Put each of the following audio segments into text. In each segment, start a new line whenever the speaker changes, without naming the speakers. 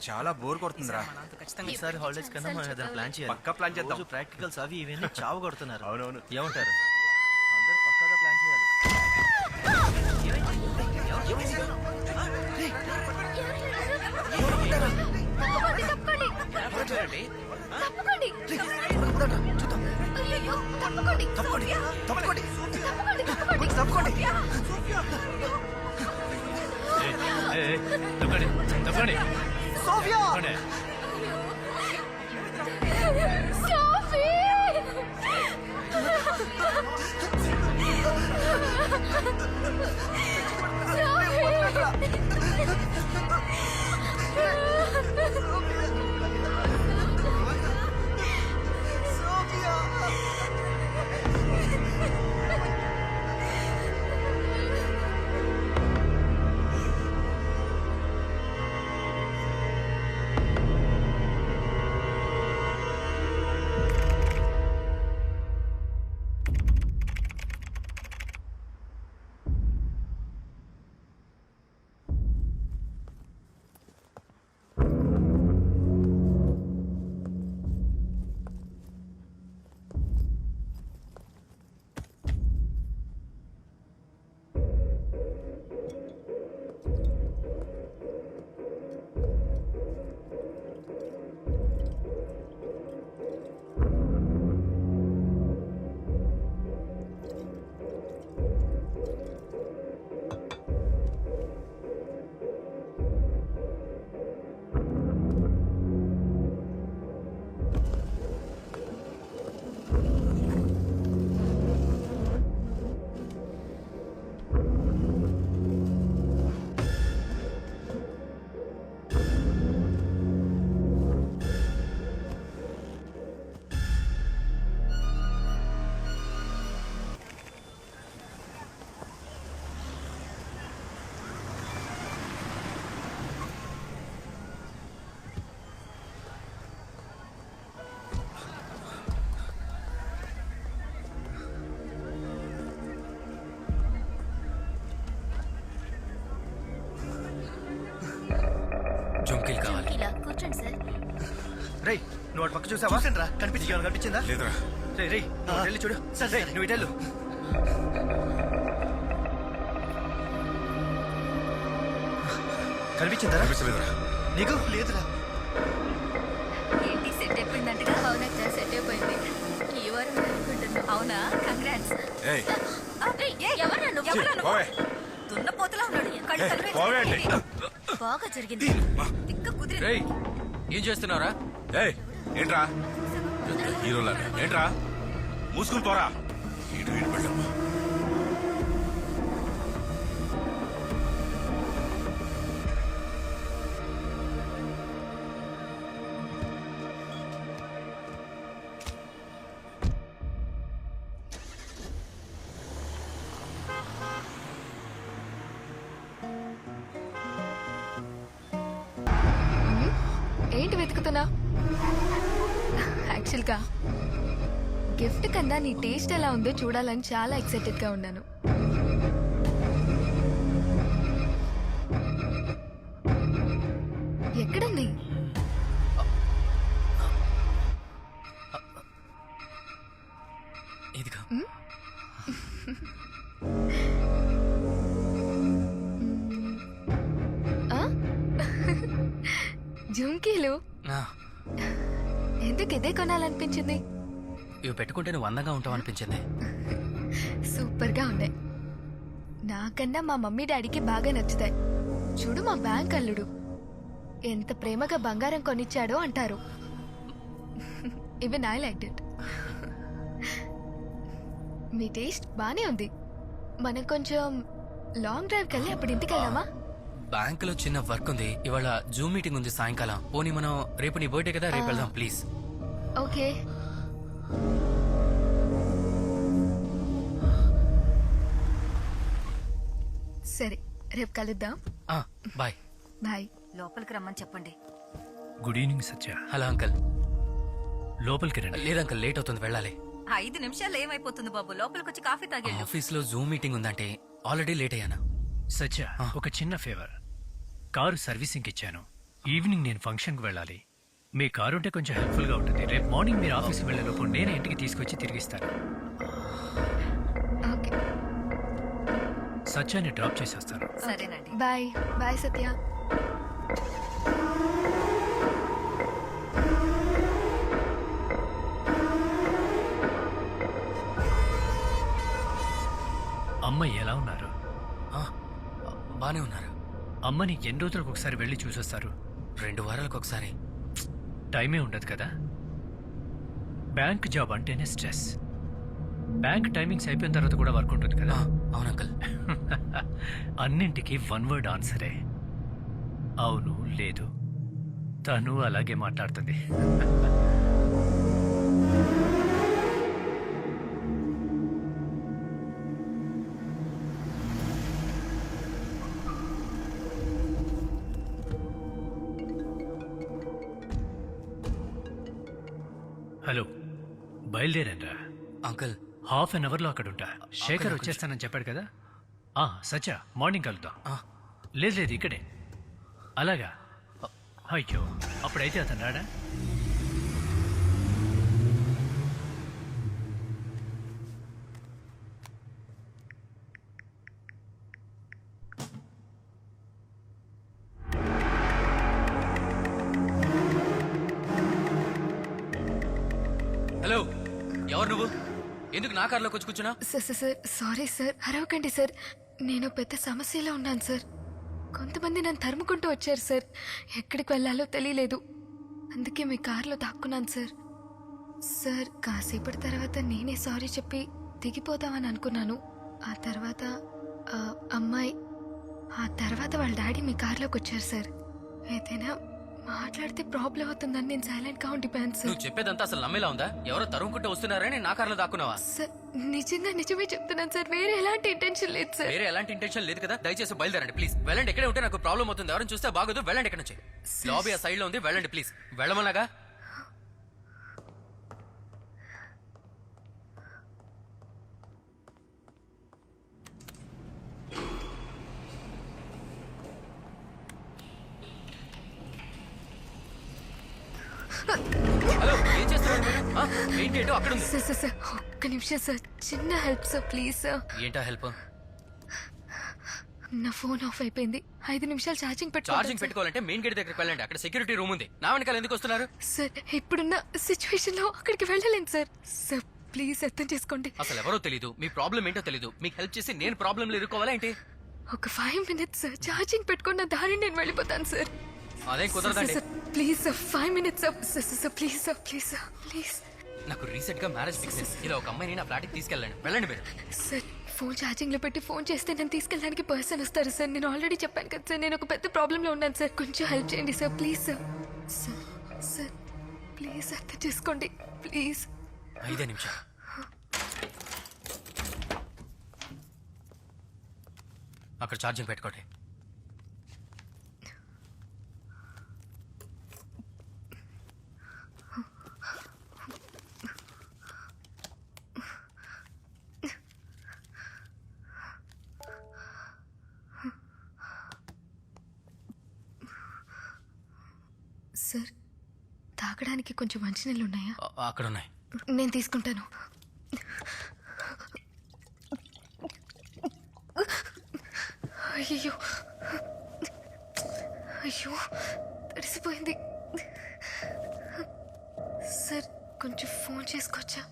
చాలా బోర్ కొడుతుందిరా.
ఈసారి హాలిడేస్ కన్నా మనం ఏదైనా ప్లాన్ చేయాలి.
పక్కా ప్లాన్ చేద్దాం.
ప్రాక్టికల్స్ అవి ఇవన్నీ చావు కొడుతున్నారు.
అవునవును.
ఏమంటారు?
అందరూ పక్కాగా ప్లాన్ చేయాలి.
జుంకీలు కావాలి.
కూర్చోండి సార్.
రేయ్, నువ్వు అటు పక్క చూసావా? రా, కనిపించిందా? లేదురా. రేయ్, నువ్వు వెళ్ళి చూడు. రేయ్, నువ్వు ఇటు వెళ్ళు. కనిపించిందా? నీకు లేదురా.
ఏంటి సెట్ అయిపోయిందంటగా? అవునక్క, సెట్ అయిపోయింది. ఈ వారం అనుకుంటున్నా. అవునా? కంగ్రాట్స్. ఎవరు దున్నపోతలా ఉన్నాడు. కళ్ళు తలిపేసి బాగా జరిగింది. తిక్క కుదిరింది.
ఏం చేస్తున్నారా?
ఏంట్రా హీరోలా? ఏంట్రా మూసుకుని పోరా. ఇటు ఇటు పెట్టమ్మా.
ఏంటి వెతుకుతున్నా? యాక్చువల్గా గిఫ్ట్ కన్నా నీ టేస్ట్ ఎలా ఉందో చూడాలని చాలా ఎక్సైటెడ్ గా ఉన్నాను. ఎక్కడుంది?
ఇదిగా.
జుంకీలు ఎందుకు ఇదే కొనాలనిపించింది?
ఇవి పెట్టుకుంటే నువ్వు అందంగా ఉంటావు అనిపించింది.
సూపర్ గా ఉన్నాయి. నాకన్నా మా మమ్మీ డాడీకి బాగా నచ్చుతాయి. చూడు, మా బ్యాంక్ అల్లుడు ఎంత ప్రేమగా బంగారం కొనిచ్చాడో అంటారు. Even I like it. Me taste బానే ఉంది. మనం కొంచెం లాంగ్ డ్రైవ్ కెళ్ళి అప్పుడు ఇంటికి వెళ్దామా?
బ్యాంక్ లో చిన్న వర్క్ ఉంది. ఇవాళ జూమ్ మీటింగ్ ఉంది సాయంకాలం. పోనీ మనం రేపు నీ బర్త్డే కదా, రేపు వెళ్దాం ప్లీజ్.
ఓకే. సరే, రేపు కలుద్దాం.
బాయ్.
బాయ్.
లోపలికి రమ్మని చెప్పండి.
Good evening Satya.
Hello uncle.
లోపలికి రండి.
లేదు అంకల్, లేట్ అవుతుంది, వెళ్ళాలి.
5 నిమిషాలు ఏమైపోతుంది బాబు? లోపలికి వచ్చి కాఫీ తాగేళ్ళు.
ఆఫీస్ లో జూమ్ మీటింగ్ ఉందంటే ఆల్రెడీ లేట్ అయ్యాను.
సత్య, ఒక చిన్న ఫేవర్. కారు సర్వీసింగ్ ఇచ్చాను, ఈవినింగ్ నేను ఫంక్షన్కి వెళ్ళాలి. మీ కారు ఉంటే కొంచెం హెల్ప్ఫుల్గా ఉంటుంది. రేపు మార్నింగ్ మీరు ఆఫీస్కి వెళ్ళేలోపు నేనే ఇంటికి తీసుకొచ్చి తిరిగిస్తాను.
ఓకే
సత్యాన్ని డ్రాప్ చేసేస్తాను.
సరేనండి.
బాయ్ బాయ్ సత్య.
అమ్మ ఎలా ఉన్నారు?
ఆ, బానే ఉన్నారు.
అమ్మని ఎన్ని రోజులకు ఒకసారి వెళ్ళి చూసొస్తారు?
2 వారాలకు ఒకసారి.
టైమే ఉండదు కదా. బ్యాంక్ జాబ్ అంటేనే స్ట్రెస్. బ్యాంక్ టైమింగ్స్ అయిపోయిన తర్వాత కూడా వర్క్ ఉంటుంది కదా.
అవును అంకుల్.
అన్నింటికి వన్ వర్డ్ ఆన్సరే అవును లేదు. తను అలాగే మాట్లాడుతుంది. హలో, బయలుదేరాన్రా.
అంకుల్
హాఫ్ అన్ అవర్లో అక్కడ ఉంటా. శేఖర్ వచ్చేస్తానని చెప్పాడు కదా. సచ్చ మార్నింగ్ కలుద్దాం. లేదు లేదు ఇక్కడే. అలాగా? అయ్యో, అప్పుడైతే అతను రాడా?
హలో, ఎవరు నువ్వు? ఎందుకు నా కార్లోకి వచ్చి కూర్చున్నా?
సార్ సారీ సార్, అరవకండి సార్. నేను పెద్ద సమస్యలో ఉన్నాను సార్. కొంతమంది నన్ను తరుముకుంటూ వచ్చారు సార్. ఎక్కడికి వెళ్ళాలో తెలియలేదు, అందుకే మీ కార్లో దాక్కున్నాను సార్. సార్ కాసేపటి తర్వాత నేనే సారీ చెప్పి దిగిపోదామని అనుకున్నాను. ఆ తర్వాత ఆ తర్వాత వాళ్ళ డాడీ మీ కార్లోకి వచ్చారు సార్. ఏదైనా మాట్లాడితే ప్రాబ్లం అవుతుందని నేను సైలెంట్ గా ఉండిపోయాను సార్.
నువ్వు చెప్పేదంతా అసలు నమ్మేలా ఉందా? ఎవరో తరుముకుంటూ వస్తున్నారని నా కార్లో దాక్కున్నావా?
సార్ నిజమే చెప్తున్నాను సార్. వేరే ఎలాంటి ఇంటెన్షన్ లేదు సార్.
వేరే ఎలాంటి ఇంటెన్షన్ లేదు కదా. దయచేసి బయలుదేరండి ప్లీజ్. వెళ్ళండి. ఎక్కడే ఉంటే నాకు ప్రాబ్లం అవుతుంది. ఎవరైనా చూస్తే బాగోదు. వెళ్ళండి ఇక్కడ నుంచి. లాబీ ఆ సైడ్ లో ఉంది. వెళ్ళండి ప్లీజ్. వెళ్ళమన్నాగా. హలో, ఏం చేస్తున్నారు మీరు? మెయిన్ గేట్ అక్కడ ఉంది.
సార్ ఒక్క నిమిషం సార్, చిన్న హెల్ప్ సార్ ప్లీజ్ సార్.
ఏంటా హెల్ప్?
నా ఫోన్ ఆఫ్ అయిపోయింది. 5 నిమిషాలు ఛార్జింగ్
ఛార్జింగ్ పెట్టుకోవాలంటే మెయిన్ గేట్ దగ్గరికి వెళ్ళండి. అక్కడ సెక్యూరిటీ రూమ్ ఉంది. నా వెనకాల ఎందుకు వస్తున్నారు?
సార్ ఇప్పుడున్న సిచ్యువేషన్ లో అక్కడికి వెళ్ళలేను సార్. సార్ ప్లీజ్ అర్థం చేసుకోండి.
అసలు ఎవరో తెలీదు, మీ ప్రాబ్లం ఏంటో తెలీదు. మీకు హెల్ప్ చేసి నేను ప్రాబ్లంలో ఇరుక్కోవాలా ఏంటి?
ఒక 5 minutes సార్, ఛార్జింగ్ పెట్టుకున్న దారి నేను వెళ్ళిపోతాను సార్.
అదేం కుదరదండి.
Please sir 5 minutes sir please sir please sir please.
నాకు రీసెంట్ గా మ్యారేజ్ ఫిక్స్ అయింది. ఇలా ఒక అమ్మాయిని నా ఫ్లాట్ కి తీసుకెళ్ళండి. వెళ్ళండి మీరు.
సార్ ఫోన్ ఛార్జింగ్ లో పెట్టి ఫోన్ చేస్తే నేను తీసుకెళ్ళడానికి పర్సన్ వస్తారు సార్. నేను ఆల్రెడీ చెప్పాను కదా సార్, నేను ఒక పెద్ద ప్రాబ్లం లో ఉన్నాను సార్. కొంచెం హెల్ప్ చేయండి sir please sir. Sir please అర్థం చేసుకోండి ప్లీజ్.
5 నిమిషాలు. అక్కడ ఛార్జింగ్ పెట్టుకోండి.
సార్ తాగడానికి కొంచెం మంచినీళ్ళు ఉన్నాయా?
అక్కడ ఉన్నాయి.
నేను తీసుకుంటాను. అయ్యో తడిసిపోయింది. సార్ కొంచెం ఫోన్ చేసుకోవచ్చా?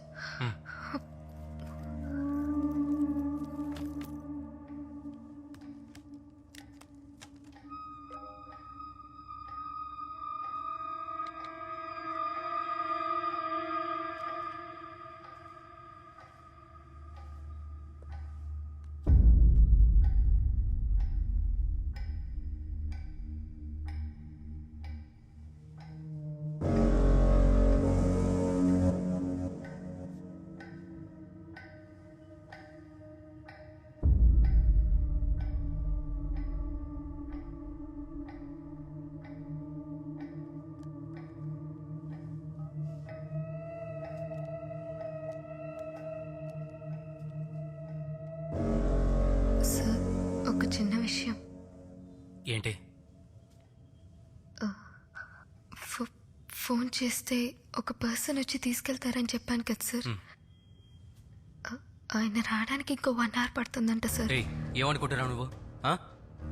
సార్ ఒక చిన్న విషయం.
ఏంటి?
ఆ, ఫోన్ చేస్తే ఒక పర్సన్ వచ్చి తీసుకెళ్తారని చెప్పాను కదా సార్. ఆయన రావడానికి ఇంకో 1 hour పడుతుందంట సార్.
ఏయ్, ఏమనుకుంటున్నావు నువ్వు ఆ?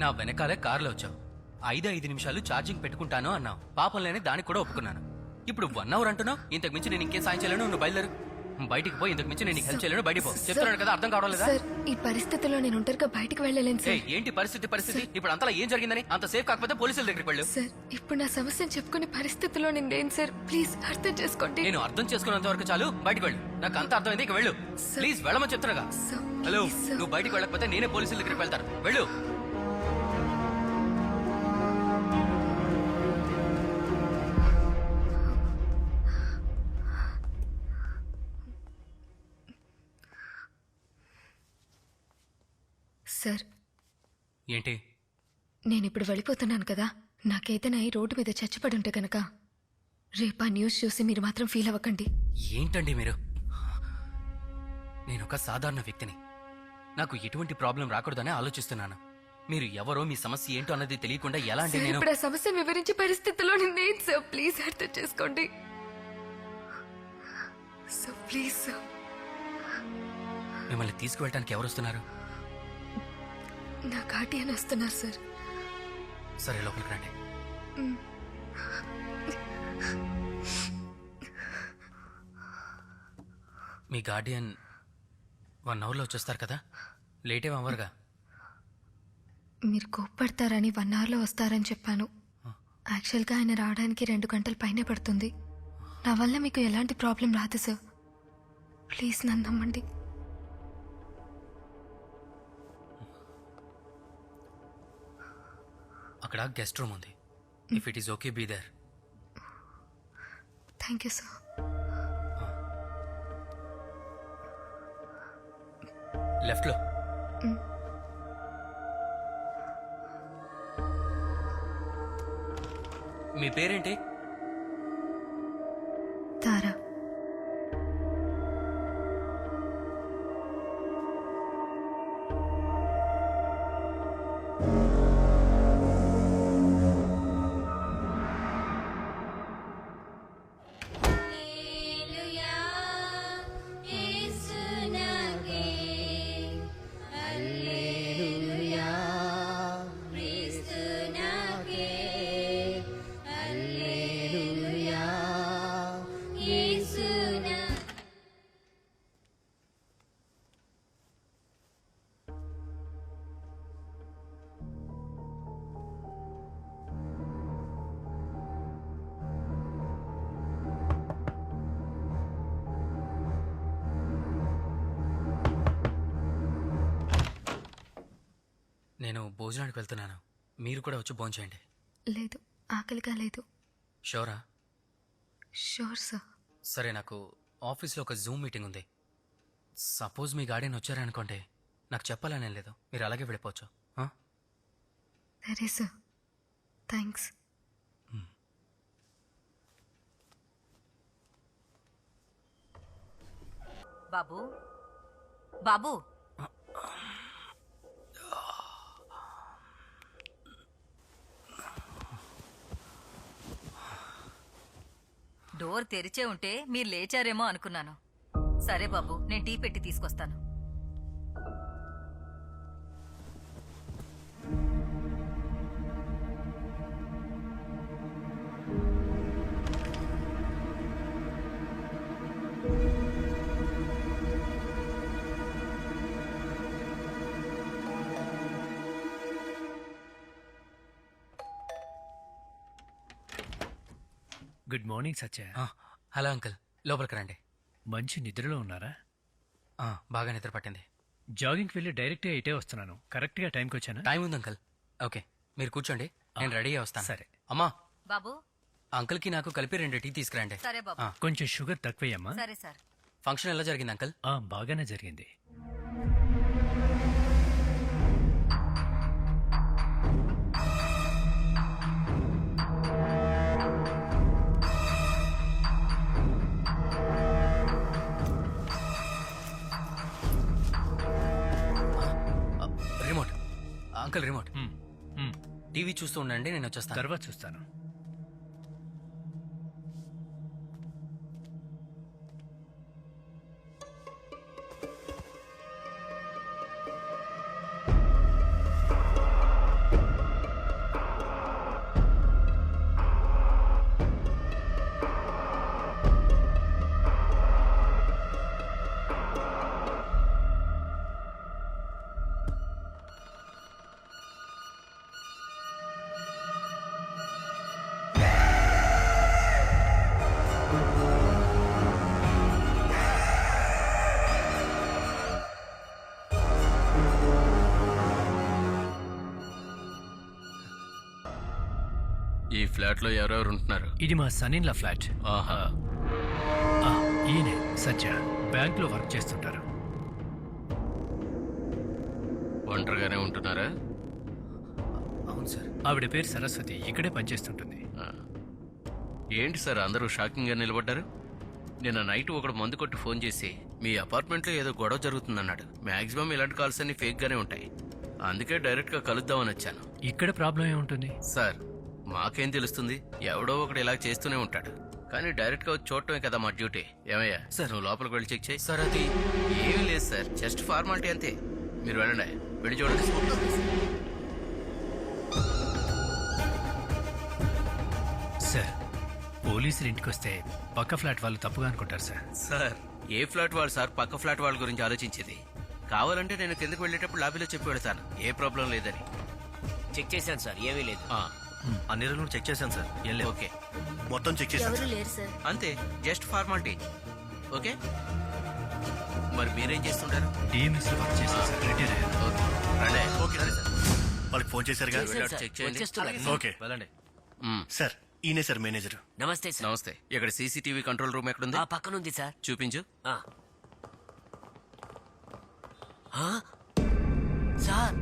నా వెనకాలే కారులో వచ్చావు. 5 నిమిషాలు ఛార్జింగ్ పెట్టుకుంటాను అన్నావు. పాపం లేని దానికి కూడా ఒప్పుకున్నాను. ఇప్పుడు 1 hour అంటున్నావు. ఇంతకు మించి నేను ఇంకేం సాయం చేయలేను. నువ్వు బయలుదేరు. బయటికి పోయి ఇంతకు మించి నేను నీకు హెల్ప్ చేయలేను. బయటికి పో. చెప్తున్నాను కదా, అర్థం కావడం లేదా?
సార్ ఈ పరిస్థితిలో నేను ఒంటరిగా బయటికి వెళ్ళలేను సార్.
ఏయ్, ఏంటి పరిస్థితి? ఇప్పుడు అంతలా ఏం జరిగిందని అంత సేఫ్ కాకపోతే పోలీసుల దగ్గరికి వెళ్ళు.
సార్ ఇప్పుడు నా సమస్యను చెప్పుకునే పరిస్థితిలో నేను లేను సార్. ప్లీజ్ అర్థం చేసుకోండి.
నేను అర్థం చేసుకున్నంత వరకు చాలు. బయటికి వెళ్ళు. నాకు అంత అర్థమైంది. ఇక వెళ్ళు. ప్లీజ్ వెళ్ళమని చెప్తున్నాగా.
Sir,
hello,
please sir.
నువ్వు బయటికి వెళ్ళకపోతే నేనే పోలీసుల దగ్గరికి వెళ్తాను. వెళ్ళు.
సార్
ఏంటి?
నేను ఇప్పుడు వెళ్ళిపోతున్నాను కదా, నాకేదైనా ఈ రోడ్డు మీద చచ్చిపడి ఉంటే కనుక రేపు ఆ న్యూస్ చూసి మీరు మాత్రం ఫీల్ అవ్వకండి.
ఏంటండి మీరు? నేను ఒక సాధారణ వ్యక్తిని. నాకు ఎటువంటి ప్రాబ్లం రాకూడదని ఆలోచిస్తున్నాను. మీరు ఎవరో, మీ సమస్య ఏంటో అన్నది తెలియకుండా ఎలా అంటే
సార్,
నేను
ఇప్పుడు ఆ సమస్య వివరించే పరిస్థితిలో నేను లేను సార్. ప్లీజ్ అర్థం చేసుకోండి సార్. Please sir.
మిమ్మల్ని తీసుకువెళ్ళడానికి ఎవరు వస్తున్నారు?
నా గార్డియన్ వస్తున్నారు సార్.
సరే, లోపలికి రండి. మీ గార్డియన్ 1 hourలో వచ్చేస్తారు కదా? లేట్ ఏం అవ్వరుగా?
మీరు కోప్పడతారని 1 hourలో వస్తారని చెప్పాను. యాక్చువల్గా ఆయన రావడానికి 2 గంటల పైనే పడుతుంది. నా వల్ల మీకు ఎలాంటి ప్రాబ్లం రాదు సార్. ప్లీజ్ నన్ను నమ్మండి.
అక్కడ గెస్ట్ రూమ్ ఉంది. If it is okay, be there.
Thank you sir.
Left లో. మీ పేరేంటి?
తారా.
నేను భోజనానికి వెళ్తున్నాను. మీరు కూడా వచ్చి భోంచేయండి.
లేదు, ఆకలిగా లేదు.
షోరా?
Sure sir.
సరే, నాకు ఆఫీస్లో ఒక జూమ్ మీటింగ్ ఉంది. సపోజ్ మీ గార్డెన్ వచ్చారనుకోండి, నాకు చెప్పాలనే లేదు. మీరు అలాగే వెళ్ళిపోవచ్చు. ఆ?
సరే సార్, థ్యాంక్స్.
బాబు, బాబు, డోర్ తెరిచే ఉంటే మీరు లేచారేమో అనుకున్నాను. సరే బాబు, నేను టీ పెట్టి తీసుకొస్తాను.
గుడ్ మార్నింగ్ సత్య.
హలో అంకుల్, లోపలికి రండి.
మంచి నిద్రలో ఉన్నారా?
బాగా నిద్ర పట్టింది.
జాగింగ్కి వెళ్ళి డైరెక్ట్గా ఇటే వస్తున్నాను. కరెక్ట్గా టైంకి వచ్చానా?
టైం ఉంది అంకుల్. ఓకే, మీరు కూర్చోండి, నేను రెడీ అయ్యి వస్తాను.
సరే.
అమ్మా,
బాబు,
అంకుల్కి నాకు కలిపి 2 టీ తీసుకురండి.
సరే బాబు.
కొంచెం షుగర్ తక్కువయ్యమ్మా.
సరే సార్.
ఫంక్షన్ ఎలా జరిగింది అంకుల్?
బాగానే జరిగింది.
Remote uncle, remote. టీవీ చూస్తూ ఉండండి, నేను వచ్చేస్తాను.
తర్వాత చూస్తాను.
ఈ ఫ్లాట్ లో ఎవరెవరు ఉంటున్నారు?
ఇది మా సన్నిన్ల ఫ్లాట్.
ఆహా.
ఆ, ఈయనే సత్య, బ్యాంక్ లో వర్క్ చేస్తుంటారు.
ఒంటరిగానే ఉంటున్నారా?
అవును సార్.
ఆవిడ పేరు సరస్వతి, ఇక్కడే పనిచేస్తుంటుంది.
ఆ. ఏంటి సార్ అందరూ షాకింగ్ గా నిలబడ్డారు? నిన్న నైట్ ఒకడు మందు కొట్టి ఫోన్ చేసి మీ అపార్ట్మెంట్ లో ఏదో గొడవ జరుగుతుందన్నాడు. మాక్సిమం ఇలాంటి కాల్స్ అన్ని ఫేక్ గానే ఉంటాయి. అందుకే డైరెక్ట్ గా కలుద్దామని వచ్చాను.
ఇక్కడ ప్రాబ్లం ఏముంటుంది?
సార్ మాకేం తెలుస్తుంది, ఎవడో ఒకడు ఇలా చేస్తూనే ఉంటాడు. కానీ డైరెక్ట్ గా వచ్చి చూడటమే కదా మా డ్యూటీ. ఏమయ్యా సార్, నువ్వు లోపలికి వెళ్ళి చెక్ చేయి. సార్ అది ఏమీ లేదు సార్, జస్ట్ ఫార్మాలిటీ అంతే. మీరు వెళ్ళండి, వెళ్ళి చూడండి.
సార్, పోలీసులు ఇంటికి వస్తే పక్క ఫ్లాట్ వాళ్ళు తప్పుగా అనుకుంటారు సార్.
సార్ ఏ ఫ్లాట్ వాళ్ళు సార్ పక్క ఫ్లాట్ వాళ్ళ గురించి ఆలోచించేది? కావాలంటే నేను కిందకి వెళ్ళేటప్పుడు లాబీలో చెప్పి వెళ్తాను, ఏ ప్రాబ్లం లేదని.
చెక్ చేశాను సార్, ఏమీ లేదు.
అన్ని రోజులు చెక్ చేశాను సార్, ఏం లేదు.
ఓకే,
మొత్తం చెక్ చేశాను
ఎవరు
సార్.
లేరు సార్.
అంతే, జస్ట్ ఫార్మాలిటీ. ఓకే, మరి మీరేం చేస్తుంటారు?
డిఎంఎస్ లో వర్క్ చేస్తాను సార్, రిటైర్ అయ్యారు.
ఓకే, రండి.
Okay sir. వాళ్ళకి ఫోన్ చేశారుగా?
వెళ్ళి చెక్ చేయండి.
వచ్చేస్తున్నారు.
ఓకే వెళ్ళండి.
మ్మ్.
సార్ ఈయనే సార్ మేనేజర్.
నమస్తే సార్.
నమస్తే. ఇక్కడ సీసీటీవీ కంట్రోల్ రూమ్ ఎక్కడుంది?
ఆ పక్కనుంది సార్.
చూపించు.
ఆ. ఆ? సార్,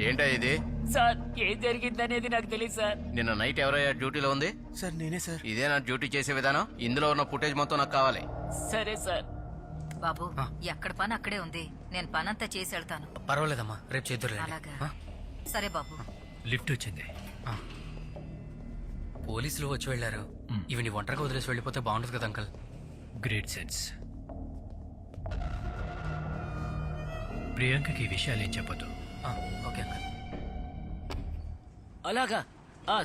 ఏంటా ఇది?
సార్ ఏం జరిగిందనేది నాకు తెలియదు సార్.
నిన్న నైట్ ఎవరయ్యా డ్యూటీలో ఉంది?
సార్ నేనే సార్.
ఇదే నా డ్యూటీ చేసే విధానం. ఇందులో ఉన్న ఫుటేజ్ మొత్తం నాకు కావాలి.
సరే సార్.
బాబు ఎక్కడ పని అక్కడే ఉంది, నేను పనంతా చేసి వెళ్తాను.
పర్వాలేదమ్మా, రేపు చేద్దరు.
అలాగా సరే బాబు.
లిఫ్ట్ వచ్చింది.
పోలీసులు వచ్చి వెళ్ళారు. ఇవి నీ ఒంటరిగా వదిలేసి వెళ్ళిపోతే బాగుంటుంది కదా అంకల్.
Great sense. ప్రియాంకకి ఈ విషయాలు ఏం చెప్పదు.
Okay uncle.
అలాగా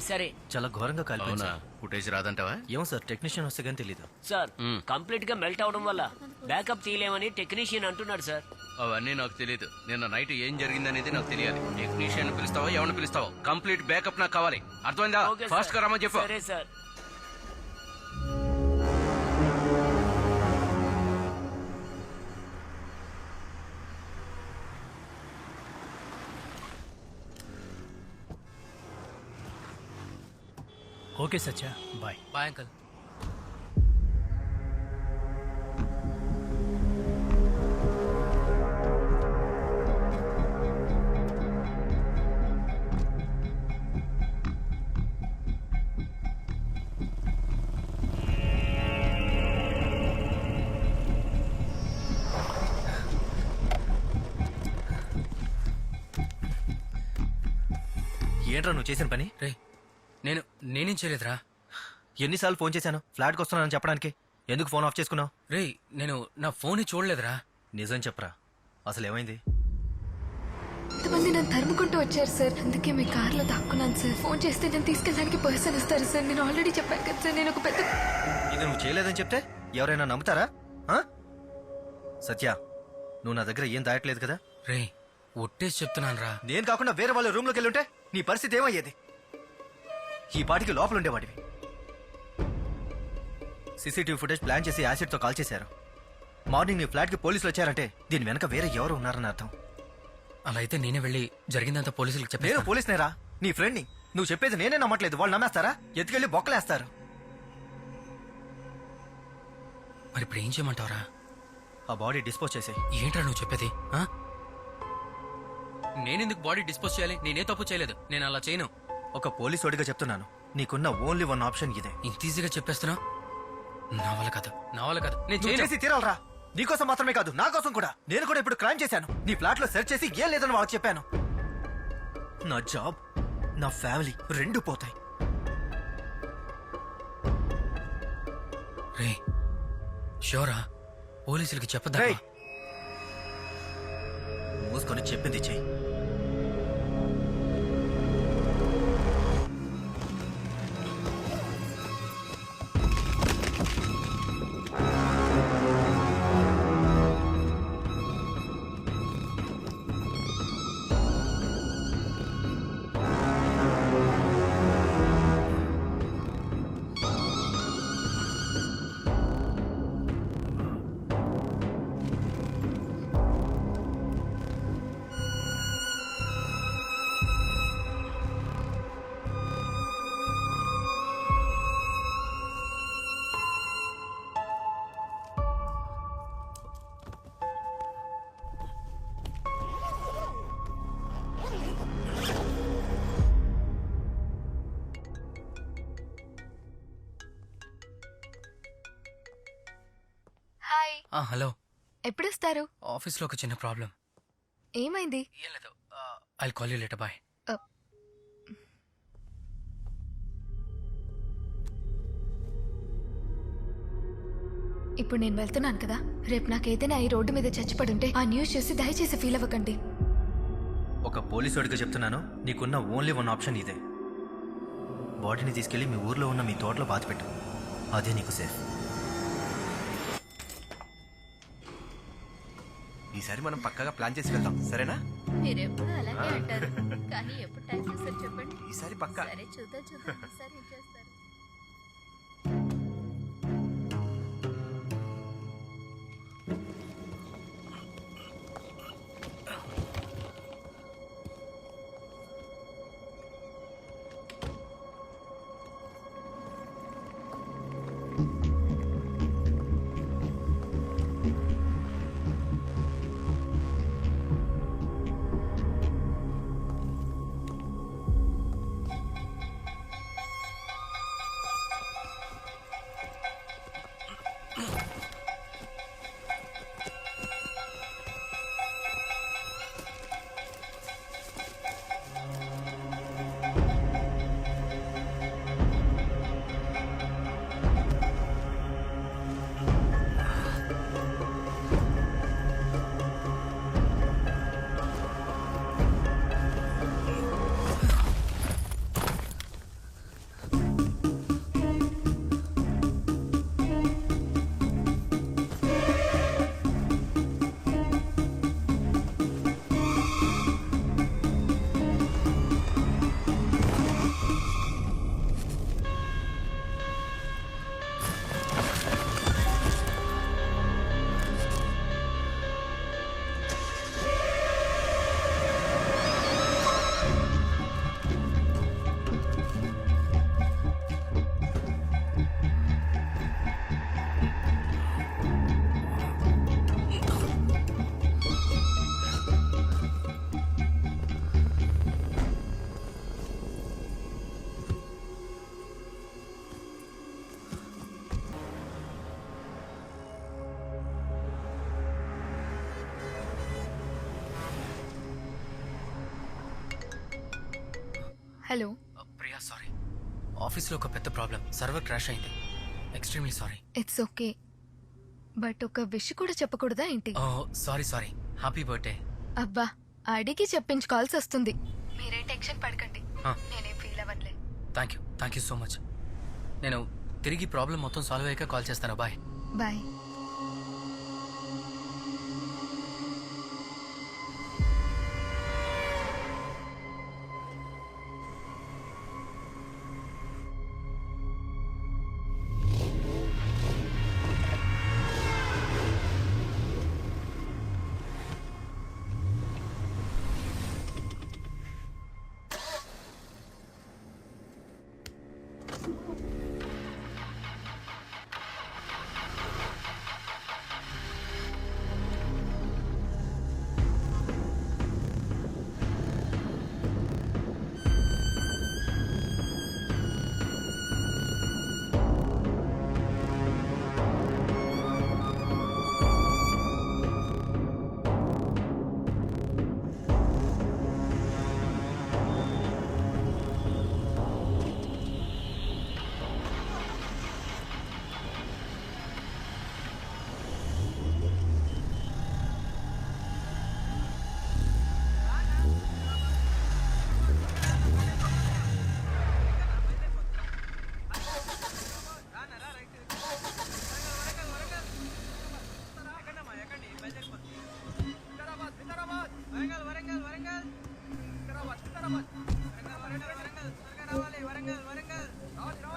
సరే
చాలా ఘోరంగా
అవునా?
కాలిపోయింది.
ఫుటేజ్ రాదంటావా?
ఏమో సార్, టెక్నీషియన్ వస్తే కానీ తెలీదు.
సార్. కంప్లీట్ గా మెల్ట్ అవడం వల్ల బ్యాకప్ తీయలేమని టెక్నీషియన్ అంటున్నాడు సార్.
అవన్నీ నాకు తెలియదు. నిన్న నైట్ ఏం జరిగిందనేది నాకు తెలియాలి. టెక్నీషియన్ పిలుస్తావా, ఎవరిని పిలుస్తావో, కంప్లీట్ బ్యాకప్ నాకు కావాలి. అర్థమైందా?
Okay sir.
ఫాస్ట్ గా రమ్మని చెప్పు.
సరే sir.
Okay Satya, bye.
Bye uncle.
ఏంట్రా నువ్వు చేసిన పని?
రే నేనేం చేయలేదురా.
ఎన్నిసార్లు ఫోన్ చేశాను ఫ్లాట్కి వస్తున్నానని చెప్పడానికి? ఎందుకు ఫోన్ ఆఫ్ చేసుకున్నావు?
రే నేను నా ఫోన్ చూడలేదురా.
నిజం చెప్పరా, అసలు ఏమైంది?
కొంతమంది నన్ను తరుముకుంటూ వచ్చారు సార్, అందుకే మీ కార్లో దాక్కున్నాను సార్. ఫోన్ చేస్తే నేను తీసుకెళ్ళడానికి పర్సన్ వస్తారు సార్. నేను ఆల్రెడీ చెప్పాను కదా సార్, నేను ఒక పెద్ద...
ఇది నువ్వు చేయలేదని చెప్తే ఎవరైనా నమ్ముతారా? ఆ? సత్య, నువ్వు నా దగ్గర ఏం దాయట్లేదు కదా?
రే ఒట్టేసి చెప్తున్నాను రా.
నేను కాకుండా వేరే వాళ్ళ రూమ్లోకి వెళ్ళుంటే నీ పరిస్థితి ఏమయ్యేది? ఈ పాటికి లోపల ఉండేవాడివి. సీసీటీవీ ఫుటేజ్ ప్లాన్ చేసి యాసిడ్తో కాల్ చేశారు. మార్నింగ్ నీ ఫ్లాట్కి పోలీసులు వచ్చారంటే దీని వెనక వేరే ఎవరు ఉన్నారని అర్థం.
అలా అయితే నేనే వెళ్ళి జరిగిందంతా పోలీసులకు
నేను
చెప్పాను.
పోలీసునేరా, నీ ఫ్రెండ్ని. నువ్వు చెప్పేది నేనే నమ్మట్లేదు, వాళ్ళు నమ్మేస్తారా? ఎత్తుకెళ్ళి బొక్కలేస్తారు.
మరి ఇప్పుడు ఏం చేయమంటావురా?
ఆ బాడీ డిస్పోజ్ చేసేయ్.
ఏంట్రా నువ్వు చెప్పేది? నేనెందుకు బాడీ డిస్పోజ్ చేయాలి? నేనే తప్పు చేయలేదు, నేను అలా చేయను.
ఒక పోలీసోడిగా చెప్తున్నాను, నీకున్న ఓన్లీ వన్ ఆప్షన్ ఇదే.
ఇంత ఈజీగా చెప్పేస్తున్నావు? నా వల్ల కాదు, నా వల్ల కాదు. నేను
నువ్వు
చేయను.
చేసి తీరాలరా. నీకోసం మాత్రమే కాదు, నా కోసం కూడా. నేను కూడా ఇప్పుడు క్రైమ్ చేశాను. నీ ఫ్లాట్ లో సెర్చ్ చేసి ఏం లేదని వాళ్ళకి చెప్పాను. నా జాబ్, నా ఫ్యామిలీ రెండు పోతాయి.
రే షోరా, పోలీసులకి చెప్పదా?
రేయ్, మూసుకొని చెప్పింది చెయ్యి.
హలో.
ఎప్పుడొస్తారు?
ఆఫీస్లో ఒక చిన్న ప్రాబ్లం.
ఏమైంది?
ఏం లేదు. I call you later. Bye.
ఇప్పుడు నేను వెళ్తున్నాను కదా, రేపు నాకేదైనా ఈ రోడ్డు మీద చచ్చిపడుంటే ఆ న్యూస్ చూసి దయచేసి ఫీల్ అవ్వకండి.
ఒక పోలీసుడిగా చెప్తున్నాను, నీకున్న ఓన్లీ వన్ ఆప్షన్ ఇదే. బాడీని తీసుకెళ్లి మీ ఊర్లో ఉన్న మీ తోటలో పాతిపెట్టు. అదే నీకు సేఫ్.
ఈసారి మనం పక్కగా ప్లాన్ చేసి వెళ్దాం, సరేనా?
మీరెప్పుడు అలాగే అంటారు, కానీ ఎప్పుడు టైం చేస్తారు చెప్పండి.
ఈసారి పక్కా.
సరే చూద్దాం ఈసారి ఏం చేస్తారు.
హలో.
ప్రియా, సారీ. ఆఫీస్లో ఒక పెద్ద ప్రాబ్లం. సర్వర్ క్రాష్ అయింది. Extremely sorry.
It's okay, but ఒక విష్ కూడా చెప్పకూడదా ఏంటి?
సారీ. Happy birthday.
అబ్బా, అడిగి చెప్పించుకోవాల్సి వస్తుంది. మీరే టెన్షన్ పడకండి, నేనేం ఫీల్ అవ్వట్లే.
Thank you so much. నేను తిరిగి ప్రాబ్లం మొత్తం సాల్వ్ అయ్యాక కాల్ చేస్తాను. బాయ్.
బాయ్.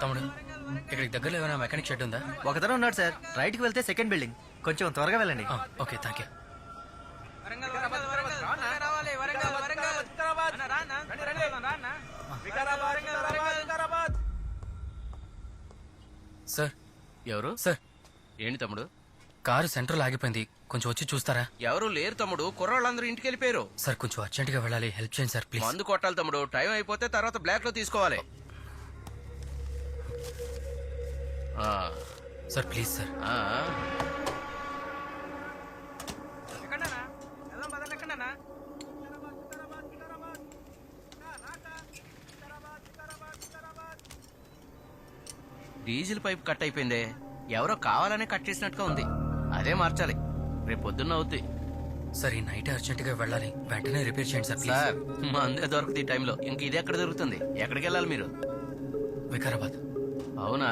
తమ్ముడు, ఇక్కడికి దగ్గరలో ఏమైనా మెకానిక్ షెడ్ ఉందా?
ఒకతను ఉన్నాడు సార్, రైట్ కి వెళ్తే సెకండ్ బిల్డింగ్. కొంచెం త్వరగా వెళ్ళండి.
Okay, thank you. సార్.
ఎవరు?
సార్,
ఏంటి తమ్ముడు?
కారు సెంట్రల్ ఆగిపోయింది, కొంచెం వచ్చి చూస్తారా?
ఎవరు లేరు తమ్ముడు, కుర్రాళ్ళందరూ ఇంటికి వెళ్ళిపోయారు.
సార్, కొంచెం అర్జెంట్ గా వెళ్ళాలి, హెల్ప్ చేయండి సార్ ప్లీజ్.
మందు కొట్టాలి తమ్ముడు, టైం అయిపోతే తర్వాత బ్లాక్ లో తీసుకోవాలి.
Sir please sir.
Diesel pipe cut అయిపోయిందే. ఎవరో కావాలనే కట్ చేసినట్టుగా ఉంది. అదే మార్చాలి. రేపు పొద్దున్న అవుద్ది.
సరే నైట్ అర్జెంట్ గా వెళ్ళాలి. వెంటనే రిపేర్ చేయండి సార్ ప్లీజ్.
సార్ మందే దొరుకుతుంది ఈ టైంలో. ఇంక ఇది ఎక్కడ దొరుకుతుంది? ఎక్కడికి వెళ్ళాలి మీరు?
వికారాబాద్.
అవునా,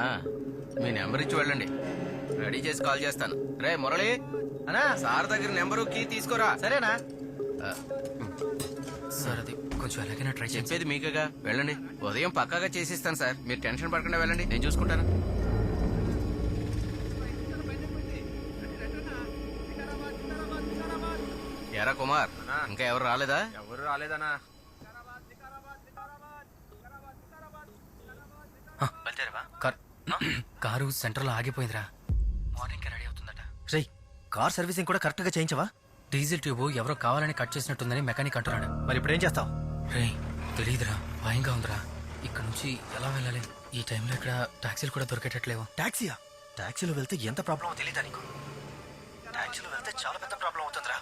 మీ నెంబర్ ఇచ్చి వెళ్ళండి. రెడీ చేసి కాల్ చేస్తాను. రే మురళి,
అనా
సార్ దగ్గర నెంబరు కీ తీసుకోరా.
సరేనా?
సార్ అది కొంచెం ఎలాగైనా ట్రై చేయండి.
చెప్పేది మీకేగా, వెళ్ళండి. ఉదయం పక్కాగా చేసిస్తాను సార్. మీరు టెన్షన్ పడకుండా వెళ్ళండి, నేను చూసుకుంటాను. ఎరా కుమార్, ఇంకా ఎవరు రాలేదా?
ఎవరు రాలేదనా?
కారు సెంటర్ లో ఆగిపోయిందిరా. Morning ready అవుతుందట.
రేయ్, కార్ సర్వీసింగ్ కూడా కరెక్ట్ గా చేయించవా?
డీజిల్ ట్యూబ్ ఎవరో కావాలని కట్ చేసినట్టుందని మెకానిక్ అంటున్నాడు.
మరి ఇప్పుడు ఏం చేస్తావు?
రే తెలియదురా, భయంగా ఉందిరా. ఇక్కడ నుంచి ఎలా వెళ్ళాలి? ఈ టైంలో ఇక్కడ టాక్సీలు కూడా దొరికేటట్లేవు.
టాక్సీయా? టాక్సీలో వెళ్తే ఎంత ప్రాబ్లం తెలియదా నీకు? టాక్సీలో వెళ్తే చాలా పెద్ద ప్రాబ్లం అవుతుందిరా.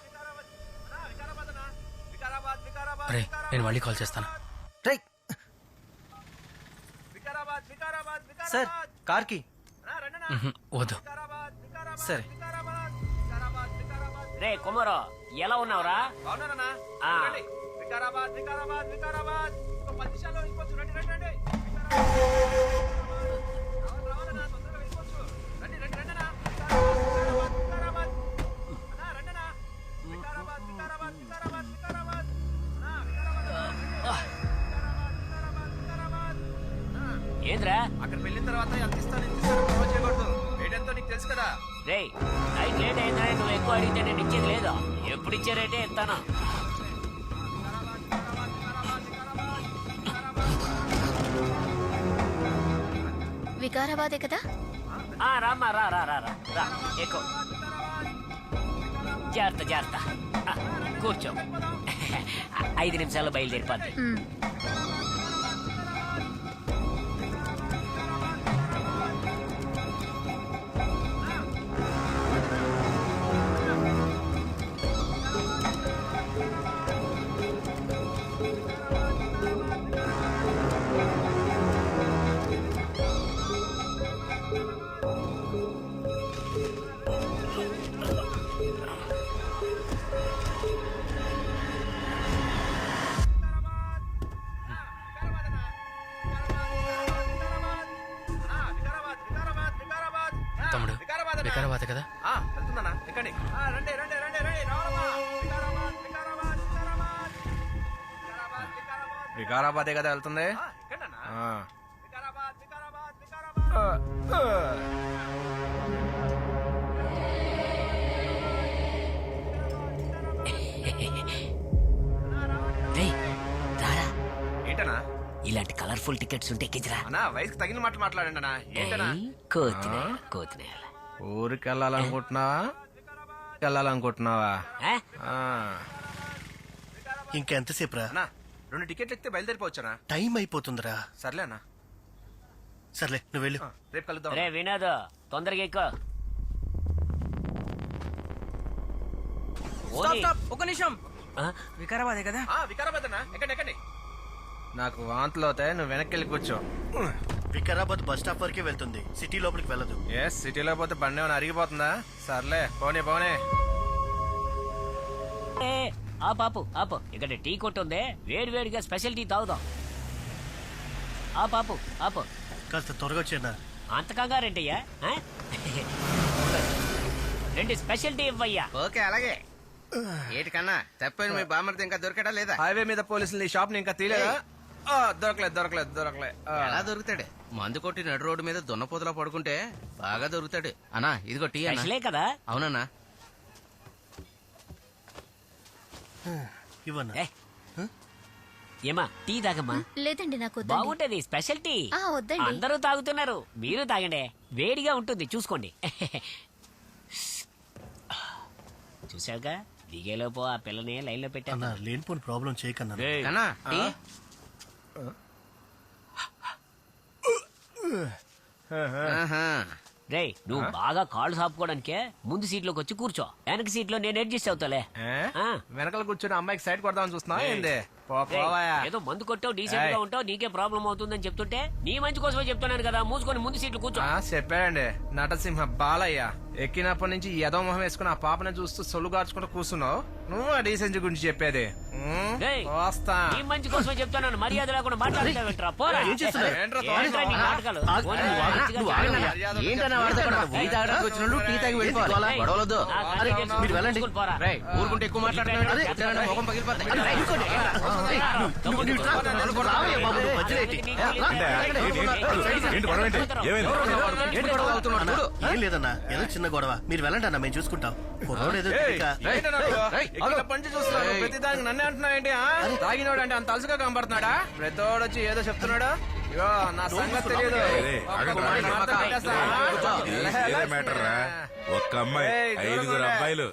రే నేను మళ్ళీ కాల్ చేస్తాను.
రేయ్ సార్, కార్ కి.
వద్దు.
సరే.
రే కుమారో, ఎలా ఉన్నావురా? ఆ. ఏంద్రా?
అక్కడ వెళ్ళిన తర్వాత ఎంత ఇస్తాను చేయకూడదు. రేట్ ఎంతో నీకు తెలుసు కదా.
రే నైట్ లేట్ అయిందని నువ్వు ఎక్కువ అడిగితే నేను ఇచ్చేది లేదు. ఎప్పుడు ఇచ్చే రేటే ఇస్తాను.
వికారాబాదే కదా?
రామ్మా, రా రా రా రా రా, ఎక్కువ. జాగ్రత్త జాగ్రత్త. కూర్చో. 5 నిమిషాల్లో బయలుదేరిపోద్ది.
తమ్ముడు వికారాబాద్ కదా?
వెళ్తుందన్నా, ఎక్కండి. రండి రండి రండి రండి, రావాలమ్మా. వికారాబాదే కదా వెళ్తుంది.
రేయ్ రారా,
ఏంటనా?
ఇలాంటి కలర్ఫుల్ టికెట్స్ ఉంటే ఎక్కించరా.
అన్నా వయసుకు తగిన మాట మాట్లాడండి అన్నా. ఏంటనా?
కోతినే
ఊరికి వెళ్ళాలనుకుంటున్నావా? వెళ్ళాలనుకుంటున్నావా?
ఇంకెంతసేపు రా?
అన్నా 2 టికెట్లు ఎక్కితే బయలుదేరిపోవచ్చానా?
టైం అయిపోతుందిరా.
సర్లే అన్నా,
సర్లే నువ్వు వెళ్ళు.
రేపు కలుద్దాం.
రే వినోద్, తొందరగా ఎక్కువ.
ఒక నిమిషం. వికారాబాదే కదా?
వికారాబాద్ అన్నా, ఎక్కండి ఎక్కండి. నాకు వాంతులు అవుతాయి, నువ్వు వెనక్కి వెళ్ళి కూర్చో.
వికారాబాద్ బస్ స్టాప్ వరకే వెళ్తుంది, సిటీ లోపలికి వెళ్ళదు.
సిటీలో పోతే బండి ఏమైనా అరిగిపోతుందా? సర్లే పోనీ పోనీ.
ఆ పాపు ఆపు, ఇక్కడ టీ కొట్టు ఉంది, వేడి వేడిగా స్పెషల్ టీ తాగుదాం. ఆ పాపు ఆపు,
కాస్త త్వరగా వచ్చేనా?
అంత కంగారేంటయ్యా? 2 స్పెషల్ టీ ఇవ్వయ్యా.
ఓకే అలాగే. ఏటికన్నా తప్పని మీ బామ్మర్ది ఇంకా దొరికాడా లేదా?
హైవే మీద పోలీసులు ఈ షాప్ ని ఇంకా తీలేదా? దొరకలేదు దొరకలేదు దొరకలేదు.
ఎలా దొరుకుతాడు? మందు కొట్టి నడు రోడ్డు మీద దున్నపోతలా పడుకుంటే బాగా దొరుకుతాడు. అన్నా ఇదిగో టీ అన్నా.
స్పెషలే కదా?
అవునన్నా.
ఇవ్వన్నా.
ఏమా టీ తాగమ్మా.
లేదండి, నాకు వద్దండి.
బాగుంటది స్పెషల్ టీ.
వద్దండి.
అందరూ తాగుతున్నారు, మీరు తాగండి, వేడిగా ఉంటుంది, చూసుకోండి. చూసావుగా, దిగేలోపు ఆ పిల్లని లైన్ లో పెట్టా.
అన్నా లేనిపోని ప్రాబ్లం చేయకన్నా.
కన్నా టీ? ఆహా.
రే నువ్వు బాగా కాళ్ళు సాపుకోవడానికే ముందు సీట్లోకి వచ్చి కూర్చో వెనక సీట్లో నేను అడ్జస్ట్ అవుతాలే ఆ.
వెనకాల కూర్చొని అమ్మాయికి సైడ్ కొడదామని చూస్తున్నావా ఏంది
రేయ్,
పోవాయా
ఏదో మందు కొట్టావు డీసెంట్ గా ఉంటావు నీకే ప్రాబ్లం అవుతుందని చెప్తుంటే నీ మంచి కోసమే చెప్తున్నాను కదా మూసుకొని ముందు సీట్లు కూర్చో
చెప్పాడండి నటసింహ బాలయ్య ఎక్కినప్పటి నుంచి ఏదో మొహం వేసుకుని ఆ పాపని చూస్తూ సొల్లు గార్చుకుంటూ కూర్చున్నావు నువ్వు ఆ డీసెన్సీ గురించి చెప్పేది
రేయ్,
వస్తా
నీ మంచి కోసమే చెప్తున్నాను మర్యాద లేకుండా మాట్లాడతావేంట్రా పోరా
ఏంట్రా
ఏంట్రా నీ నాటకాలు? పోనీ,
నువ్వు ఆగనన్నా. ఏంటన్నా వాడితో కూడా? టీ తాగడానికి వచ్చినోళ్ళు టీ తాగి వెళ్ళిపోవాలా? గొడవలొద్దు. అరే, మీరు వెళ్ళండి. రేయ్, ఊరుకుంటే ఎక్కువ మాట్లాడుతున్నాడు. అదే, వచ్చాడంటే మొహం పగిలిపోద్ది. అరే, ఊరుకోండి.
ఏంటి
గొడవ అవుతున్నాడు? చూడు.
ఏం లేదన్నా ఏదో చిన్న గొడవ మీరు వెళ్ళండి అన్న మేము చూసుకుంటాం కుర్రోడు ఏదో తెలియక.
పంచి చూస్తున్నాడు ప్రతి దానికి నన్నే అంటున్నావు ఏంటి తాగినోడు అంటే అంత అలసుగా కనబడుతున్నాడా ప్రతోడు వచ్చి ఏదో చెప్తున్నాడు ఇగో నా సంగతి తెలియదు
మ్యాటర్ రా ఒక్క అమ్మాయి
ఏయ్, దూరం
5
ఉండే.
అబ్బాయిలు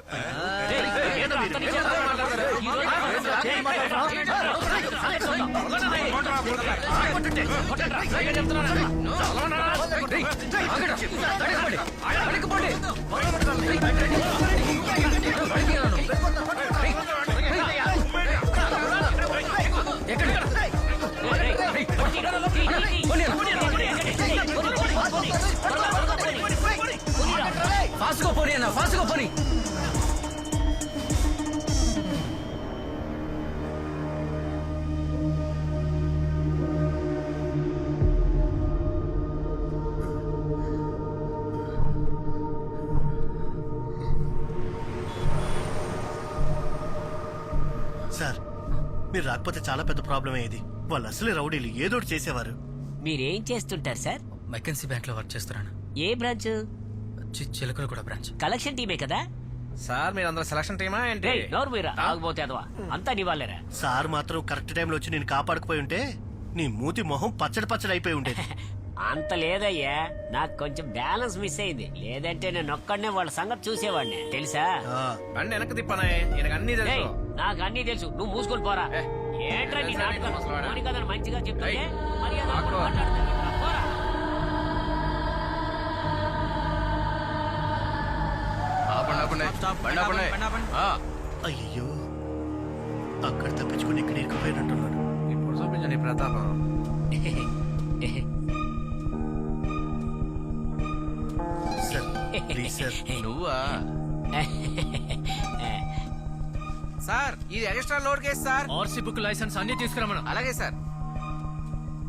ఫాస్ట్గా పోనీ అన్న, ఫాస్ట్గా పోనీ.
సార్ మీరు రాకపోతే చాలా పెద్ద ప్రాబ్లం అయ్యేది వాళ్ళు అసలే రౌడీలు ఏదో ఒకటి చేసేవారు.
మీరేం చేస్తుంటారు సార్
మెకెన్సీ బ్యాంక్ లో వర్క్ చేస్తున్నాను.
ఏ బ్రాంచ్
చిలకలు కూడా బ్రాంచ్.
కలెక్షన్ టీమే కదా
సార్ మీరు అందరూ సెలక్షన్ టీమా ఏంటి
రేయ్, నోరు మీరా ఆగబోతే అదవా అంతా నీవాలేరా
సార్ మాత్రం కరెక్ట్ టైంలో వచ్చి నేను కాపాడకపోయి ఉంటే నీ మూతి మొహం పచ్చడి పచ్చడి అయిపోయి ఉండేది.
అంత లేదయ్యా నాకు కొంచెం బ్యాలెన్స్ మిస్ అయింది లేదంటే నేను ఒక్కడనే వాళ్ళ సంగతి చూసేవాడిని తెలుసా
ఆ,
బండి వెనక్కి తిప్పనే ఈయనకు అన్ని
రేయ్,
తెలుసు
నాకు అన్ని తెలుసు నువ్వు మూసుకొని పోరా ఏంట్రా నీ నాటకాలు పోనీ కదా మంచిగా చెప్తుంటే మర్యాద లేకుండా మాట్లాడతావేంట్రా? పోరా.
ఆపండి, బండి ఆపండి. ఆ,
అయ్యో అక్కడ తప్పించుకుని ఇక్కడ ఇరుక్కుపోయినట్టున్నాడు.
ఇప్పుడు చూపించండి ప్రతాపం
సార్ ప్లీజ్ సార్.
నువ్వా?
సార్ ఇది extra load case sir
RC book licence అన్ని తీసుకురమ్మను.
అలాగే సార్.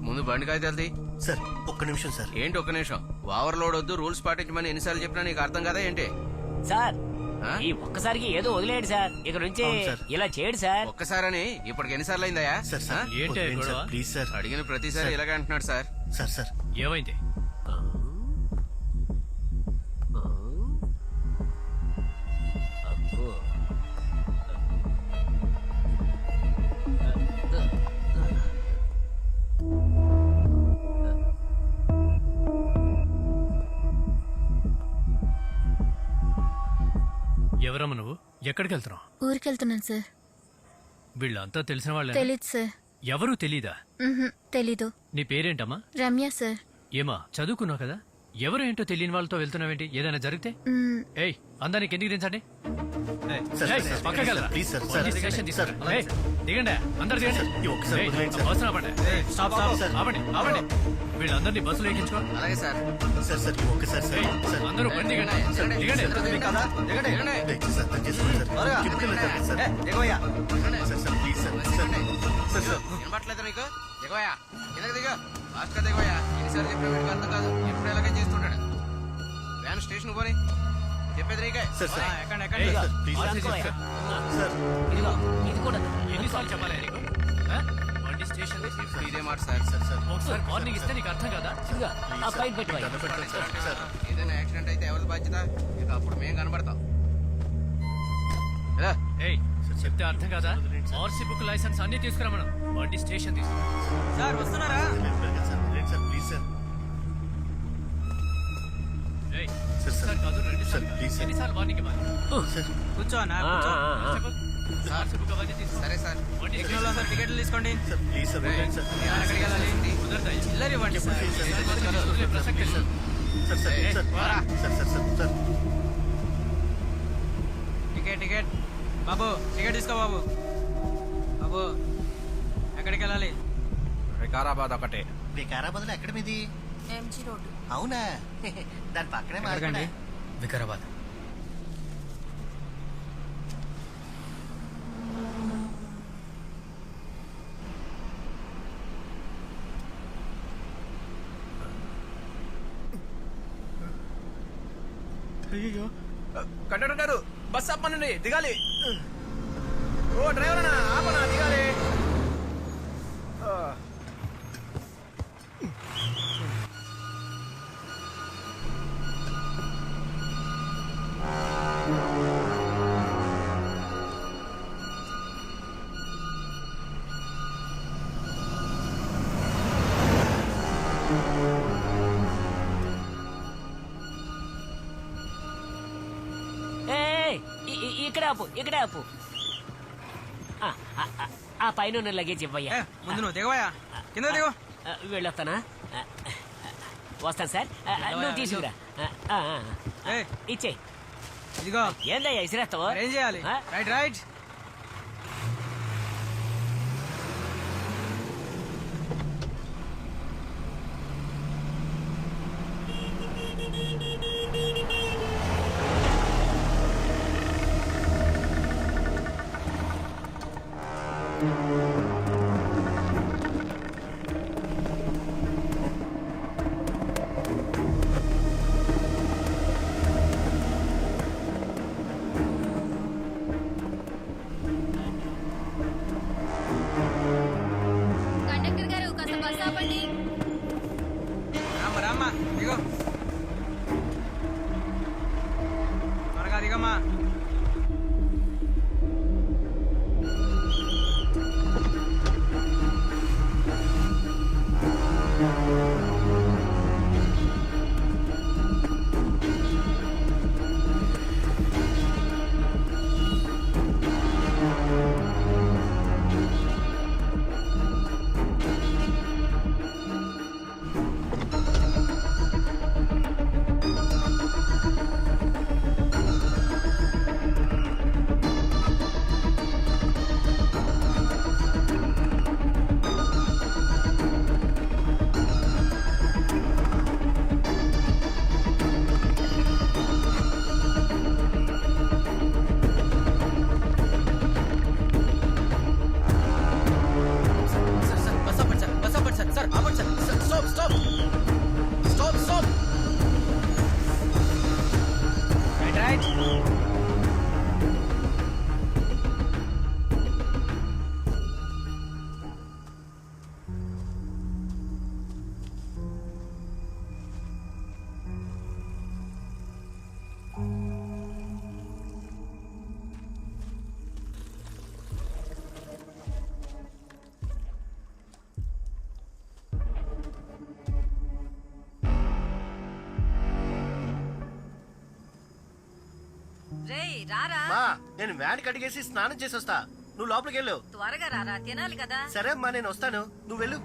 ముందు బండి కాగితాలది.
సార్ ఒక్క నిమిషం సార్.
ఏంటి ఒక్క నిమిషం? ఓవర్లోడ్ వద్దు, రూల్స్ పాటించమని ఎన్నిసార్లు చెప్పినా నీకు అర్థం కదా ఏంటి?
సార్
ఆ?
ఈ ఒక్కసారికి ఏదో వదిలేడు సార్ ఇక నుంచి
అవును సార్.
ఇలా చేయడు సార్
ఒక్కసారని ఇప్పటికి ఎన్నిసార్లు అయిందయా?
సార్ సార్
ఏంటి
వదిలేండి
గొడవ?
Sir, please sir.
అడిగిన ప్రతిసారి ఇలాగే అంటున్నాడు సార్.
సార్ సార్
ఏమైంది? ఎవరమ్మ నువ్వు? ఎక్కడికి వెళ్తున్నావు?
ఊరికెళ్తున్నాను సార్.
వీళ్ళంతా తెలిసిన వాళ్ళే?
తెలీదు సార్.
ఎవరూ తెలీదా?
తెలీదు.
నీ పేరేంటమ్మా?
రమ్య సార్.
ఏమా చదువుకున్నావు కదా, ఎవరు ఏంటో తెలియని వాళ్ళతో వెళ్తున్నావేంటి? ఏదైనా జరిగితే ఏయ్ అందరికి ఎందుకు దించండి?
సార్,
ఏయ్,
సార్,
పక్కకి వెళ్ళరా?
Please sir,
police
sir,
station
sir,
తీసుకురా. ఏయ్, దిగండి అందరు దిగండి.
ఈ ఒక్కసారి
ఏయ్,
వదిలేండి సార్.
అవసరం పడ్డా. Stop stop
sir.
ఆపండి ఆపండి. వీళ్ళందరినీ బస్సులో ఎక్కించుకో.
అలాగే సార్.
సార్ సార్ ఈ ఒక్కసారి సార్.
ఏయ్,
సార్
అందరూ బండి దిగండి.
దిగండి.
దిగండి.
దయచేసి అర్థం చేసుకోండి సార్. కిందకి వెళ్ళండి sir. Sir sir please sir. Sir sir
వినపట్లేదా నీకు? దిగవయ్యా, కిందకి దిగ. ఫాస్ట్గా దిగవయ్యా. ఎన్నిసార్లు చెప్పినా వీడికి అర్థం కాదు. ఎప్పుడు ఎలాగే చేస్తుంటాడు. వ్యాన్ స్టేషన్ పోని చెప్పేది నీకే.
సార్ సార్
ఏయ్,
సార్ ప్లీజ్
ఆర్సీ
సార్.
తీసుకురా.
సార్
ఇదిగో ఇది కూడా
ఎన్నిసార్లు చెప్పాలి నీకు? ఆ? బండి స్టేషన్ తీసుకురా.
ఇదే మాట సార్.
సార్ సార్
ఒకసారి వార్నింగ్ ఇస్తే నీకు అర్థం కదా?
ఇదిగో, ఆ పైన పెట్టుకో.
దండం పెడతాను సార్. సార్
ఏదైనా యాక్సిడెంట్ అయితే ఎవరి బాధ్యత? ఇక అప్పుడు మేం కనబడతాం. ఎలా?
ఏయ్ చెప్తే అర్థం కదా? ఆర్సీ బుక్ లైసెన్స్ అన్ని తీసుకురమ్మను. బండి స్టేషన్ తీసుకురా.
సార్ వస్తున్నారా
సార్ వదిలేండి సార్ ప్లీజ్ సార్.
ఏయ్,
సార్, సార్.
ఒకసారి కాదు, రెండు
సార్,
సార్లు.
Please sir.
ఎన్నిసార్లు వార్నింగ్ ఇవ్వాలి?
సార్
కూర్చో అన్న
చెప్పు. ఆర్సీ బుక్ అవన్నీ తీసుకురా.
సరే సార్.
బండి
ఎక్కినోళ్ళ సార్ టికెట్లు తీసుకోండి
సార్ ప్లీజ్ సార్ వదిలేండి సార్.
ఎక్కడికి వెళ్ళాలి?
కుదరదా?
చిల్లర ఇవ్వండి సార్
వదిలే ప్రసక్తే లేదు.
Sir sir sir sir sir sir sir
ticket ticket బాబు టికెట్ తీసుకో బాబు బాబు ఎక్కడికి వెళ్ళాలి వికారాబాద్ ఒకటే
వికారాబాద్లో ఎక్కడ మీది
ఎంజీ రోడ్.
అవునా దాని పక్కనే
ఎక్కడికండి?
వికారాబాద్.
అయ్యో
కండక్టర్ గారు బస్ ఆపనండి దిగాలి. ఓ డ్రైవర్ అన్నా ఆపనా దిగాలి.
ఇక్కడే ఆపు ఇక్కడే ఆపు. ఆ పైన ఉన్న లగేజ్ ఇవ్వయ్యా.
ముందు నువ్వు దిగవయ్యా కింద దిగు.
వెళ్ళొస్తానా? వస్తాను సార్. నువ్వు తీసుకురా. ఇచ్చే
ఇదిగో
ఏందయ్యా ఇసిరేస్తావు?
ఏం చేయాలి? Right right.
కండక్టర్ గారు కాస్త బస్ ఆపండి.
రామ్మా రామ్మా దిగో త్వరగా దిగమ్మా. Right right.
రేయ్ రారా,
మా నేను వ్యాన్ కడిగేసి స్నానం చేసి వస్తా, నువ్వు లోపలికి వెళ్ళు.
త్వరగా రారా, తినాలి కదా.
సరే అమ్మా నేను వస్తాను, నువ్వు వెళ్ళు.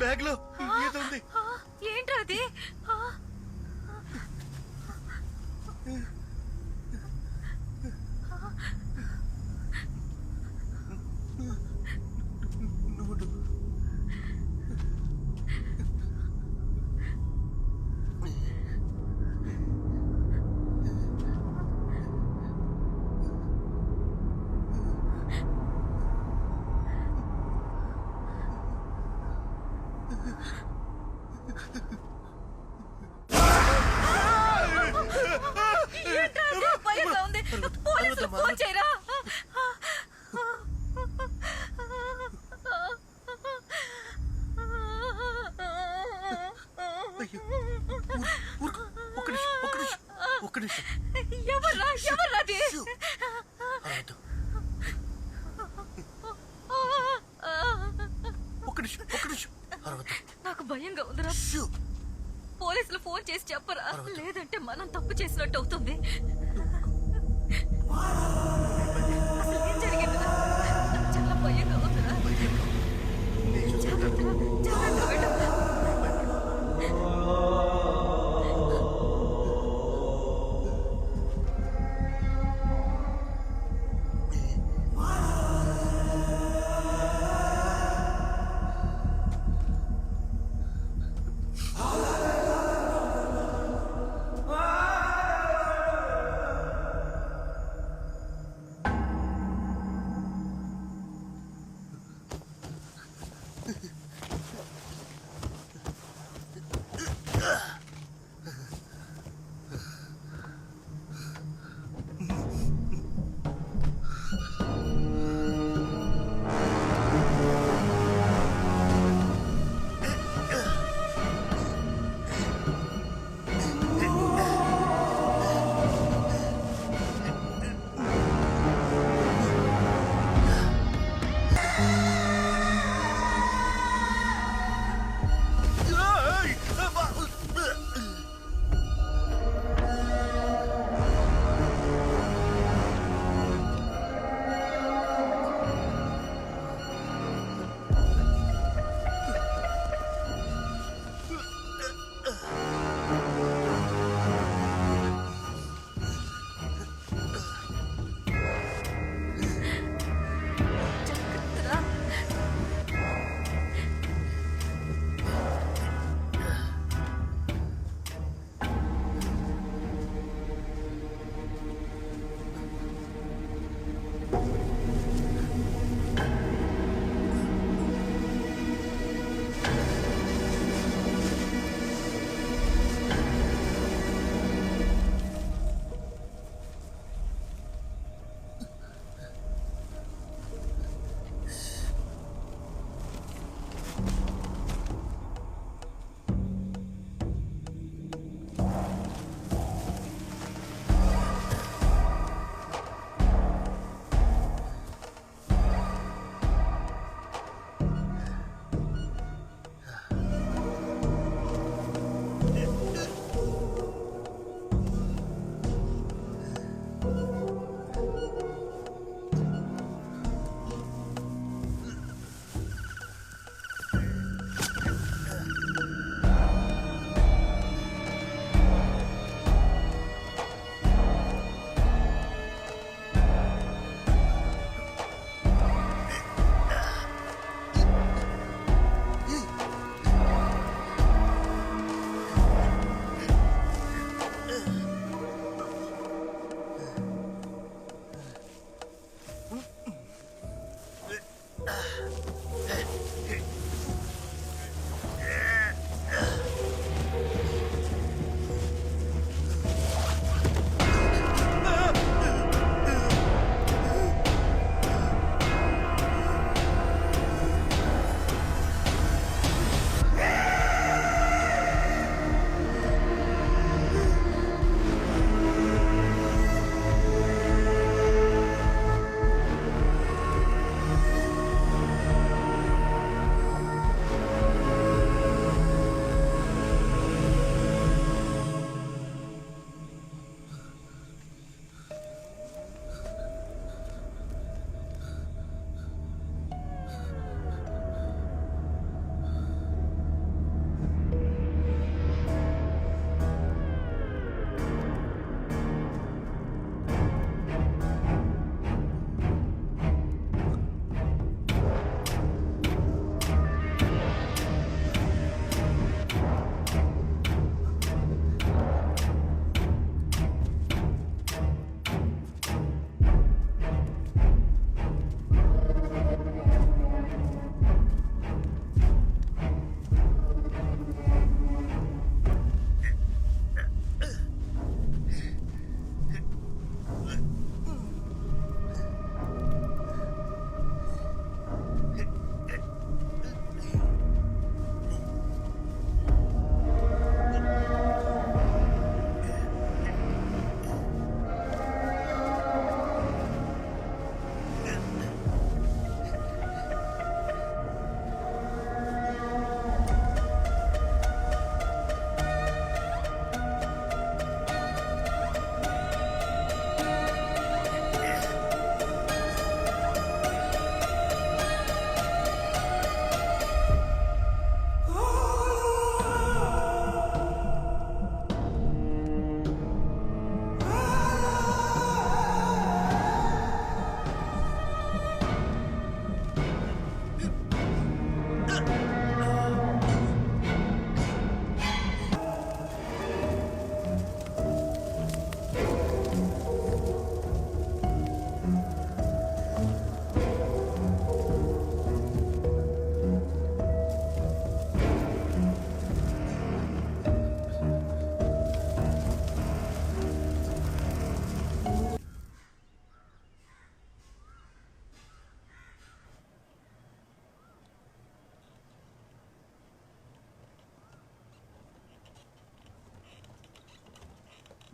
బ్యాగ్ లో ఏదో ఉంది.
ఏంట్రా అది ఏంట్రా అది? భయంగా ఉంది. పోలీసులకు ఫోన్ చేయరా.
ఒక్క నిమిషం.
ఎవర్రా అది?
అరవద్దు. ఒక్క నిమిషం. అరవద్దు.
నాకు భయంగా ఉందిరా. పోలీసులు ఫోన్ చేసి చెప్పరా, లేదంటే మనం తప్పు చేసినట్టు అవుతుంది. అసలు ఏం జరిగిందిరా? నాకు చాలా భయంగా ఉందిరా. జాగ్రత్తగా వెళ్ళు.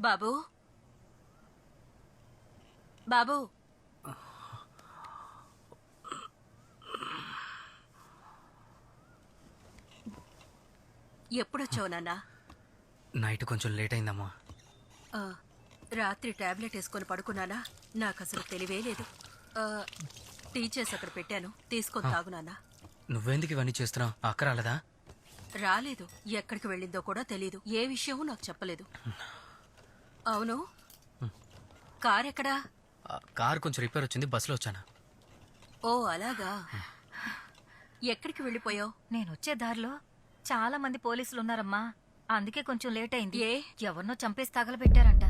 బాబు బాబు ఎప్పుడొచ్చావు నాన్న?
నైట్ కొంచెం లేట్ అయిందమ్మా.
ఆ, రాత్రి టాబ్లెట్ వేసుకొని పడుకున్నానా? నాకు అసలు తెలివే లేదు. టీచర్స్ అక్కడ పెట్టాను, తీసుకొని తాగు నాన్న.
నువ్వెందుకు ఇవన్నీ చేస్తున్నావు? అక్క రాలేదా?
రాలేదు. ఎక్కడికి వెళ్ళిందో కూడా తెలీదు. ఏ విషయమూ నాకు చెప్పలేదు. అవును, కార్ ఎక్కడా?
కార్ కొంచెం రిపేర్ వచ్చింది, బస్సులో వచ్చాను.
ఓ అలాగా. ఎక్కడికి వెళ్ళిపోయావు?
నేను వచ్చే దారిలో చాలా మంది పోలీసులు ఉన్నారమ్మా, అందుకే కొంచెం లేట్ అయింది.
ఏ?
ఎవరినో చంపేసి తగలబెట్టారంట.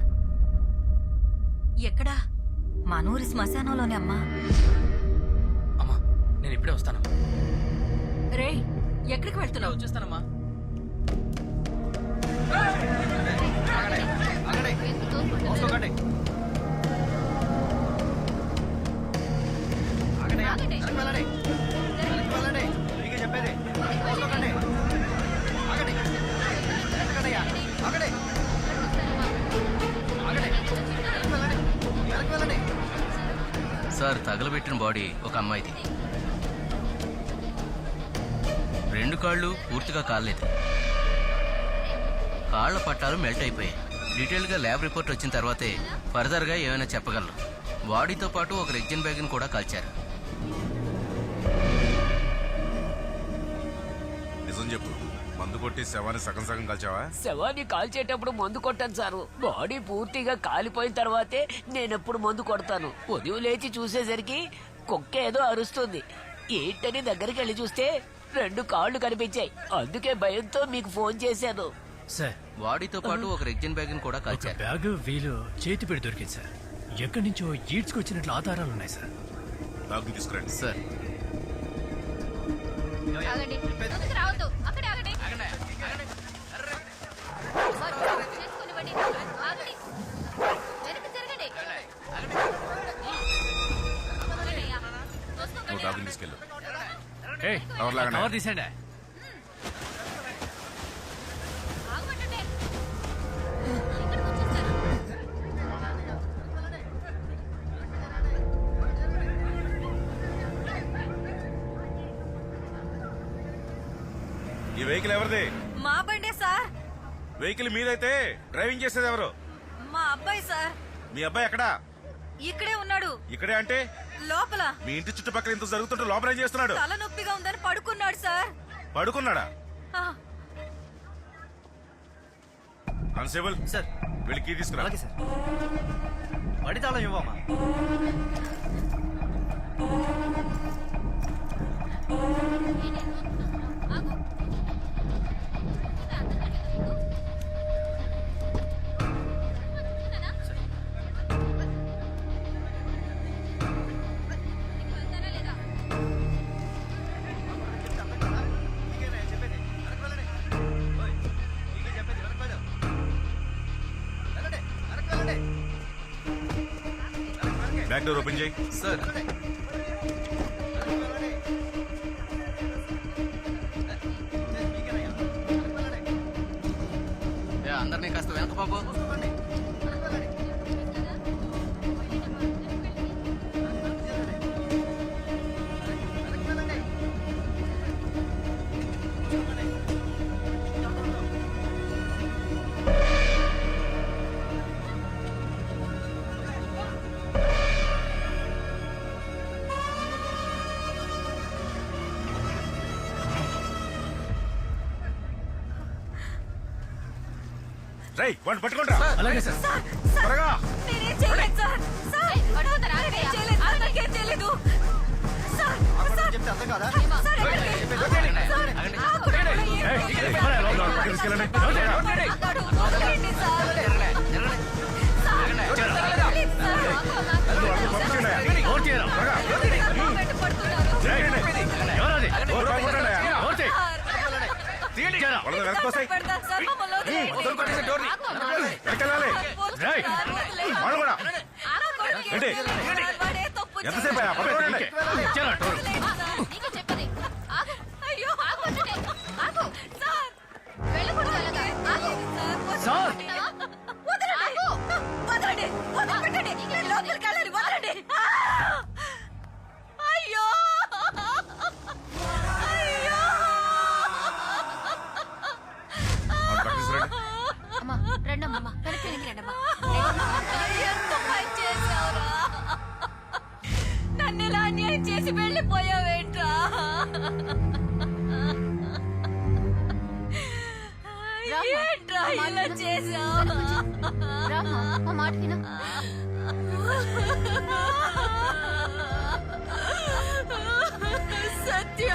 ఎక్కడా?
మనూరి శ్మశానంలోనే అమ్మా.
అమ్మా నేను ఇప్పుడే వస్తాను.
రే, ఎక్కడికి వెళ్తున్నావు?
వచ్చేస్తానమ్మా.
మోసుకోకండి. ఆగండి. వెనక్కి వెళ్ళండి. వెనక్కి వెళ్ళండి. మీకే చెప్పేది. మోసుకోకండి. ఆగండి. వెనక్కండి అయ్యా. ఆగండి. ఆగండి. వెనక్కి వెళ్ళండి. వెనక్కి వెళ్ళండి.
సార్, తగలబెట్టిన బాడీ ఒక అమ్మాయిది. 2 కాళ్ళు పూర్తిగా కాలేదు, కాళ్ల పట్టాలు మెల్ట్ అయిపోయాయి. డీటెయిల్గా ల్యాబ్ రిపోర్ట్ వచ్చిన తర్వాతే ఫర్దర్గా ఏమైనా చెప్పగలరు. బాడీతో పాటు ఒక రెగ్జిన్ బ్యాగ్ని కూడా కాల్చారు.
నిజం చెప్పు, మందు కొట్టి శవాన్ని సగం సగం కాల్చావా?
శవాన్ని కాల్చేటప్పుడు మందు కొట్టాను సారు. బాడీ పూర్తిగా కాలిపోయిన తర్వాతే నేనెప్పుడు మందు కొడతాను. ఉదయం లేచి చూసేసరికి కుక్క ఏదో అరుస్తుంది. ఏంటని దగ్గరికి వెళ్ళి చూస్తే 2 కాళ్ళు కనిపించాయి. అందుకే భయంతో మీకు ఫోన్ చేశాను.
సార్,
బాడీతో పాటు ఒక రెగ్జిన్ బ్యాగ్ని కూడా
ఒక
కాల్చారు.
బ్యాగ్ వీలు చేతి పెట్టి దొరికింది సార్. ఎక్కడి నుంచో ఈడ్చుకొచ్చినట్లు ఆధారాలు ఉన్నాయి సార్.
డాక్టర్ తీసుకురండి.
సార్,
ఆగండి. ముందుకు రావద్దు. అక్కడే ఆగండి. చేసుకొనివ్వండి. ఆగండి. వెనక్కి జరగండి.
నువ్వు డాక్టర్ తీసుకెళ్ళు.
ఏయ్,
కవర్ లాగండి.
కవర్ తీసేయండి.
ఆగమంటుంటే. ఇక్కడికి వచ్చేస్తారు.
ఈ వెహికల్ ఎవరిది?
మా బండే సార్.
వెహికల్ మీదైతే డ్రైవింగ్ చేసేది ఎవరు?
మా అబ్బాయి సార్.
మీ అబ్బాయి ఎక్కడా?
ఇక్కడే ఉన్నాడు,
ఇక్కడే అంటే
లోపల.
మీ ఇంటి చుట్టుపక్కల ఇంత జరుగుతుంటే లోపల ఏం చేస్తున్నాడు?
తలనొప్పిగా ఉందని పడుకున్నాడు సార్.
పడుకున్నాడా?
ఆ,
కానిస్టేబుల్
సార్.
వెళ్ళి కీ తీసుకురా.
అలాగే సార్. బడి తాళం ఇవ్వమ్మా.
ఆగు. వెళ్తారా లేదా?
చెప్పేది. వెనక్కి వెళ్ళండి. ఓయ్, మీకే చెప్పేది. వెనక్కి వెళ్ళు. వెళ్ళండి. వెనక్కి వెళ్ళండి.
బ్యాక్ డోర్ ఓపెన్ చేయి.
సార్, అందరినీ కాస్త వెనక బాబు.
రై వాడిని పట్టుకుంటా.
అలాగే సార్.
త్వరగా.
నేనేం చేయలేదు సార్. సార్,
పడుకుంటారా?
నేనేం చేయలేదు. నాకేం తెలీదు. సార్, సార్,
చెప్తే అర్థం కాదా?
సార్, ఎక్కడికి? ఆ కుటుంబంలో ఏం
ఏయ్,
తెలియదు.
పడే, లోపల పక్కకి తీసుకెళ్ళండి.
అతడు వదలండి సార్. సార్, వదలండి సార్.
డోర్ తీయరా.
వెంట పడుతున్నారు.
ఏయ్, ఎవరది?
డోర్ పట్టుకుంటాడా?
డోర్ తీయ్. తీయరా.
వాళ్ళని వెనక్కి వస్తాయి.
పెడతాను సార్, మమ్మల్ని వదిలేయండి.
వదలుకోండి డోర్ని. వెనకెళ్ళాలి.
రేయ్.
సార్, వదిలేయండి.
వాళ్ళు కూడా.
ఆగండి.
ఏంటి?
వాడే తప్పు
ఎంతసేపు అయ్యా? పట్టుకోండి.
ఇచ్చారా డోర్?
నీకు చెప్పది. ఆగు.
అయ్యో,
ఆగుంటుంటే. ఆగు.
సార్,
వెళ్ళకూడదు అలాగా. ఆగు.
Sir,
sir.
వదలండి.
ఇలా చేసావు?
రామ్మా, మా మాట విను.
సత్య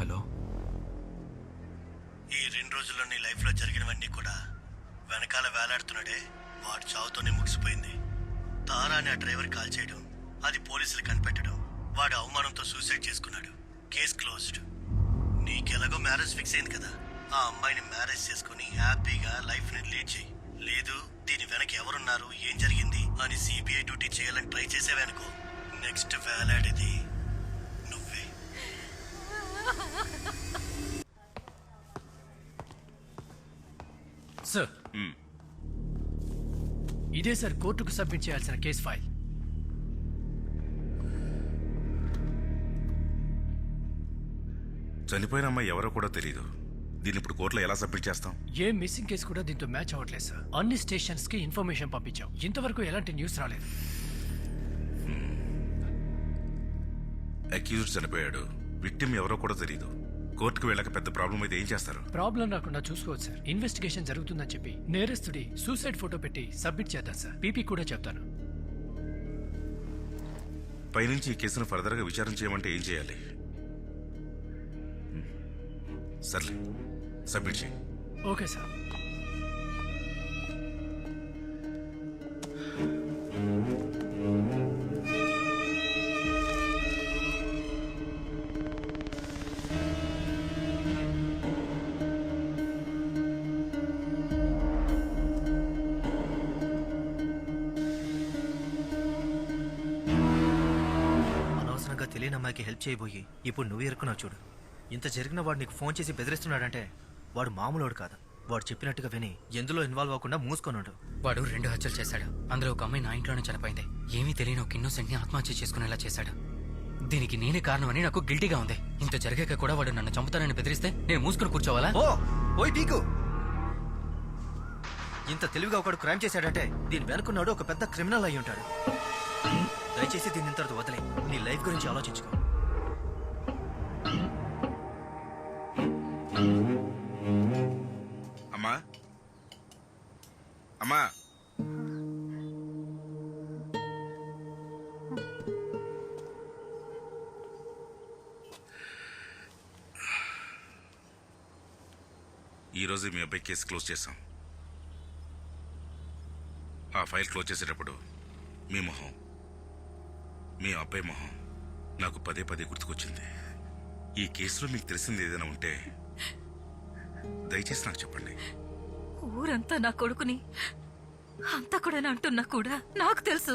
హలో.
ఈ 2 రోజుల్లో నీ లైఫ్లో జరిగినవన్నీ కూడా వెనకాల వేలాడుతున్నాడే వాడు చావుతోనే ముగిసిపోయింది. తారాని ఆ డ్రైవర్ కాల్ చేయడం, అది పోలీసులు కనిపెట్టడం, వాడు అవమానంతో సూసైడ్ చేసుకున్నాడు. Case closed. నీకెలాగో మ్యారేజ్ ఫిక్స్ అయింది కదా, ఆ అమ్మాయిని మ్యారేజ్ చేసుకుని హ్యాపీగా లైఫ్ని లీడ్ చేయి. లేదు దీని వెనక ఎవరున్నారు, ఏం జరిగింది అని సిబిఐ డ్యూటీ చేయాలని ట్రై చేసేవనుకో, నెక్స్ట్ వేలాడేది నువ్వే.
సార్, ఇదే సార్ కోర్టుకు సబ్మిట్ చేయాల్సిన కేస్ ఫైల్.
చనిపోయిన అమ్మాయి ఎవరో కూడా తెలియదు. దీన్ని ఇప్పుడు కోర్టులో ఎలా సబ్మిట్ చేస్తాం?
ఏ మిస్సింగ్ కేసు కూడా దీంతో మ్యాచ్ అవ్వట్లేదు సార్. అన్ని స్టేషన్స్ కి ఇన్ఫర్మేషన్ పంపించాం, ఇంతవరకు ఎలాంటి న్యూస్ రాలేదు.
అక్యూజ్డ్ చనిపోయాడు, విక్టిమ్ ఎవరో కూడా తెలియదు. కోర్టుకు వెళ్ళక పెద్ద ప్రాబ్లం అయితే ఏం చేస్తారు?
ప్రాబ్లం రాకుండా చూసుకోవచ్చు సార్. ఇన్వెస్టిగేషన్ జరుగుతుందని చెప్పి నేరస్తుడి సూసైడ్ ఫోటో పెట్టి సబ్మిట్ చేద్దాం సార్. పీపీ కూడా చెప్తాను.
పైనుంచి ఈ కేసును ఫర్దర్గా విచారణ చేయమంటే ఏం చేయాలి? సర్లే, సబ్మిట్ చేయి.
Okay sir.
అనవసరంగా తెలియని అమ్మాయికి హెల్ప్ చేయబోయి ఇప్పుడు నువ్వు ఇరుక్కున్నావు చూడు. ఇంత జరిగిన వాడు నీకు ఫోన్ చేసి బెదిరిస్తున్నాడంటే వాడు మామూలుడు కాదు. వాడు చెప్పినట్టుగా విని ఎందులో ఇన్వాల్వ్ అవ్వకుండా మూసుకొనుండు.
వాడు 2 హత్యలు చేశాడు. అందులో ఒక అమ్మాయి నా ఇంట్లోనే చనిపోయింది. ఏమీ తెలియని ఒక ఇన్నోసెంట్ ని ఆత్మహత్య చేసుకునేలా చేశాడు. దీనికి నేనే కారణమని నాకు గిల్టీగా ఉంది. ఇంత జరిగాక కూడా వాడు నన్ను చంపుతానని బెదిరిస్తే నేను మూసుకుని కూర్చోవాలా?
ఓయ్ పీకు, ఇంత తెలివిగా ఒకడు క్రైమ్ చేశాడంటే దీని వెనుకున్నాడు ఒక పెద్ద క్రిమినల్ అయి ఉంటాడు. దయచేసి దీన్ని ఇంతటితో వదిలే. నీ లైఫ్ గురించి ఆలోచించుకో.
అమ్మా, అమ్మా, ఈరోజు మీ అబ్బాయి కేసు క్లోజ్ చేశాం. ఆ ఫైల్ క్లోజ్ చేసేటప్పుడు మీ మొహం, మీ అబ్బాయి మొహం నాకు పదే పదే గుర్తుకొచ్చింది. ఈ కేసులో మీకు తెలిసింది ఏదైనా ఉంటే దయచేసి నాకు చెప్పండి.
ఊరంతా నా కొడుకుని అంతా కూడా అంటున్నా కూడా నాకు తెలుసు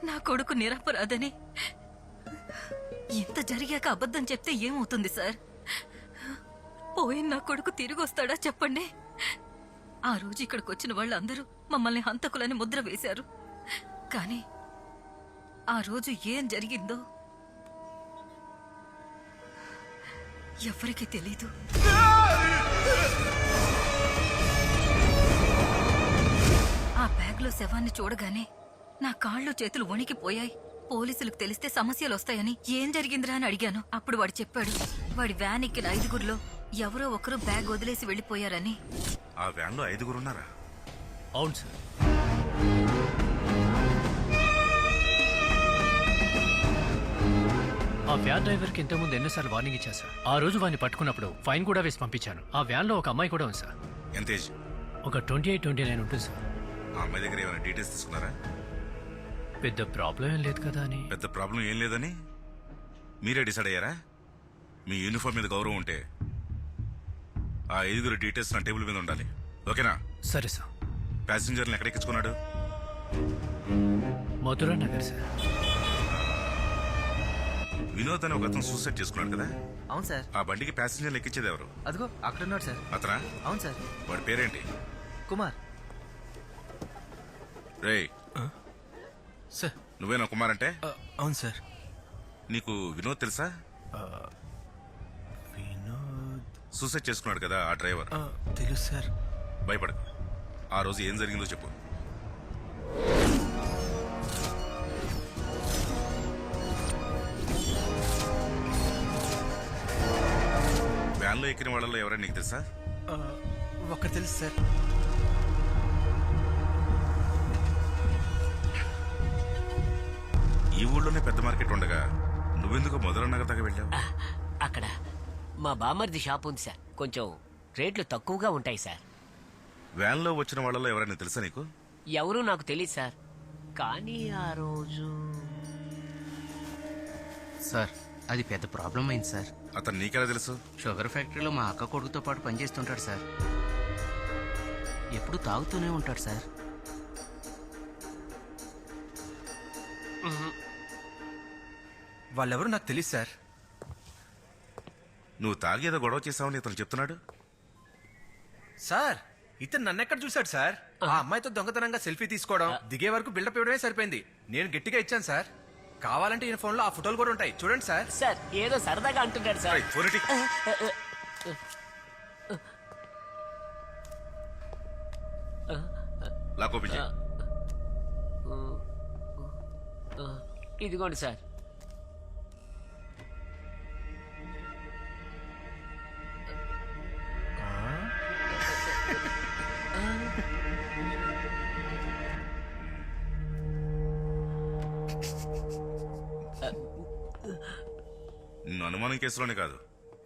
నా కొడుకు నిరపరాధని. ఇంత జరిగాక అబద్ధం చెప్తే ఏమవుతుంది సార్? పోయిన నా కొడుకు తిరిగి వస్తాడా చెప్పండి? ఆ రోజు ఇక్కడికి వచ్చిన వాళ్ళందరూ మమ్మల్ని హంతకులని ముద్ర వేశారు. కానీ ఆ రోజు ఏం జరిగిందో ఎవరికీ తెలీదు. ఆ బ్యాగ్ లో శవాన్ని చూడగానే నా కాళ్ళు చేతులు వణికిపోయాయి. పోలీసులకు తెలిస్తే సమస్యలు వస్తాయని ఏం జరిగిందిరా అని అడిగాను. అప్పుడు వాడు చెప్పాడు, వాడి వ్యాన్ ఎక్కిన 5గురిలో ఎవరో ఒకరు బ్యాగ్ వదిలేసి వెళ్లిపోయారని.
ఆ వ్యాన్లో 5గురు ఉన్నారా?
అవును సార్. ఆ వ్యాన్ డ్రైవర్ కి ఇంతకుముందు ఎన్నోసార్లు వార్నింగ్ ఇచ్చాను సార్. ఆ రోజు వాడిని పట్టుకున్నప్పుడు ఫైన్ కూడా వేసి పంపించాను. ఆ వ్యాన్ లో ఒక అమ్మాయి కూడా ఉంది సార్.
ఎంత ఏజ్?
ఒక 28-29 ఉంటుంది సార్.
ఆ అమ్మాయి దగ్గర ఏమైనా డీటెయిల్స్ తీసుకున్నారా?
పెద్ద ప్రాబ్లం ఏం లేదు కదా అని.
పెద్ద ప్రాబ్లం ఏం లేదని మీరే డిసైడ్ అయ్యారా? మీ యూనిఫామ్ మీద గౌరవం ఉంటే ఆ 5గురు డీటెయిల్స్ నా టేబుల్ మీద ఉండాలి. ఓకేనా?
సరే సార్.
ప్యాసింజర్ని ఎక్కడెక్కించుకున్నాడు?
మధురా నగర్ సార్.
వినోద్ అని ఒక అతను సూసైడ్ చేసుకున్నాడు కదా?
అవును సార్.
ఆ బండికి ప్యాసింజర్లు ఎక్కించేది ఎవరు?
అదిగో అక్కడ ఉన్నాడు సార్.
అతనా?
అవును సార్.
వాడి పేరేంటి?
కుమార్.
రేయ్
సార్.
నువ్వేనా కుమార్ అంటే?
అవును సార్.
నీకు వినోద్ తెలుసా?
వినోద్
సూసైడ్ చేసుకున్నాడు కదా ఆ డ్రైవర్.
తెలుసు సార్.
భయపడకు. ఆ రోజు ఏం జరిగిందో చెప్పు. వ్యాన్లో ఎక్కిన వాళ్ళలో ఎవరైనా నీకు తెలుసా?
ఒక్కటి తెలుసు సార్.
ఈ ఊళ్ళోనే పెద్ద మార్కెట్ ఉండగా నువ్వెందుకు మొదల నగర్ దాకా వెళ్ళావు?
అక్కడ మా బామ్మర్ది షాప్ ఉంది సార్. కొంచెం రేట్లు తక్కువగా ఉంటాయి సార్.
వ్యాన్లో వచ్చిన వాళ్ళలో ఎవరైనా తెలుసా నీకు?
ఎవరూ నాకు తెలియదు సార్. కానీ ఆ రోజు
సార్ అది పెద్ద ప్రాబ్లం అయింది సార్.
అతను నీకెలా తెలుసు?
షుగర్ ఫ్యాక్టరీలో మా అక్క కొడుకుతో పాటు పనిచేస్తుంటాడు సార్. ఎప్పుడు తాగుతూనే ఉంటాడు సార్.
వాళ్ళెవరూ నాకు తెలియదు సార్.
నువ్వు తాగి ఏదో గొడవ చేసావని ఇతను చెప్తున్నాడు.
సార్ ఇతను నన్నెక్కడ చూశాడు సార్? ఆ అమ్మాయితో దొంగతనంగా సెల్ఫీ తీసుకోవడం, దిగే వరకు బిల్డప్ ఇవ్వడమే సరిపోయింది. నేను గట్టిగా ఇచ్చాను సార్. కావాలంటే ఈయన ఫోన్లో ఆ ఫోటోలు కూడా ఉంటాయి, చూడండి సార్.
సార్ ఏదో సరదాగా అంటున్నాడు సార్.
రేయ్, ఫోన్ ఇటీ. లాక్ ఓపెన్ చేయి.
ఇదిగోండి సార్.
నిన్ను అనుమానం కేసులోనే కాదు,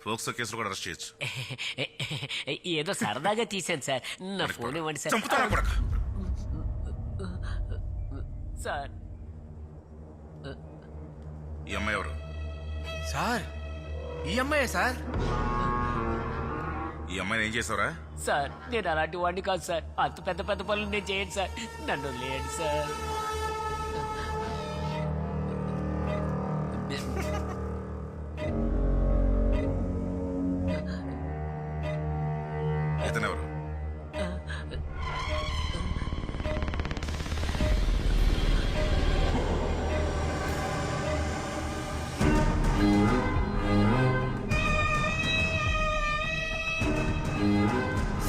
ఫోక్సో కేసులో కూడా అరెస్ట్ చేయొచ్చు.
ఏదో సరదాగా తీసాను సార్. నా ఫోన్ ఇవ్వండి సార్.
చంపుతానా కొడక?
సార్
ఈ అమ్మాయి ఎవరు?
సార్ ఈ అమ్మాయే సార్.
ఈ అమ్మాయిని ఏం చేసావురా?
సార్ నేను అలాంటి వాడిని కాదు సార్. అంత పెద్ద పెద్ద పనులు నేను చేయను సార్. నన్ను లేండి సార్.
ఇతనెవరు?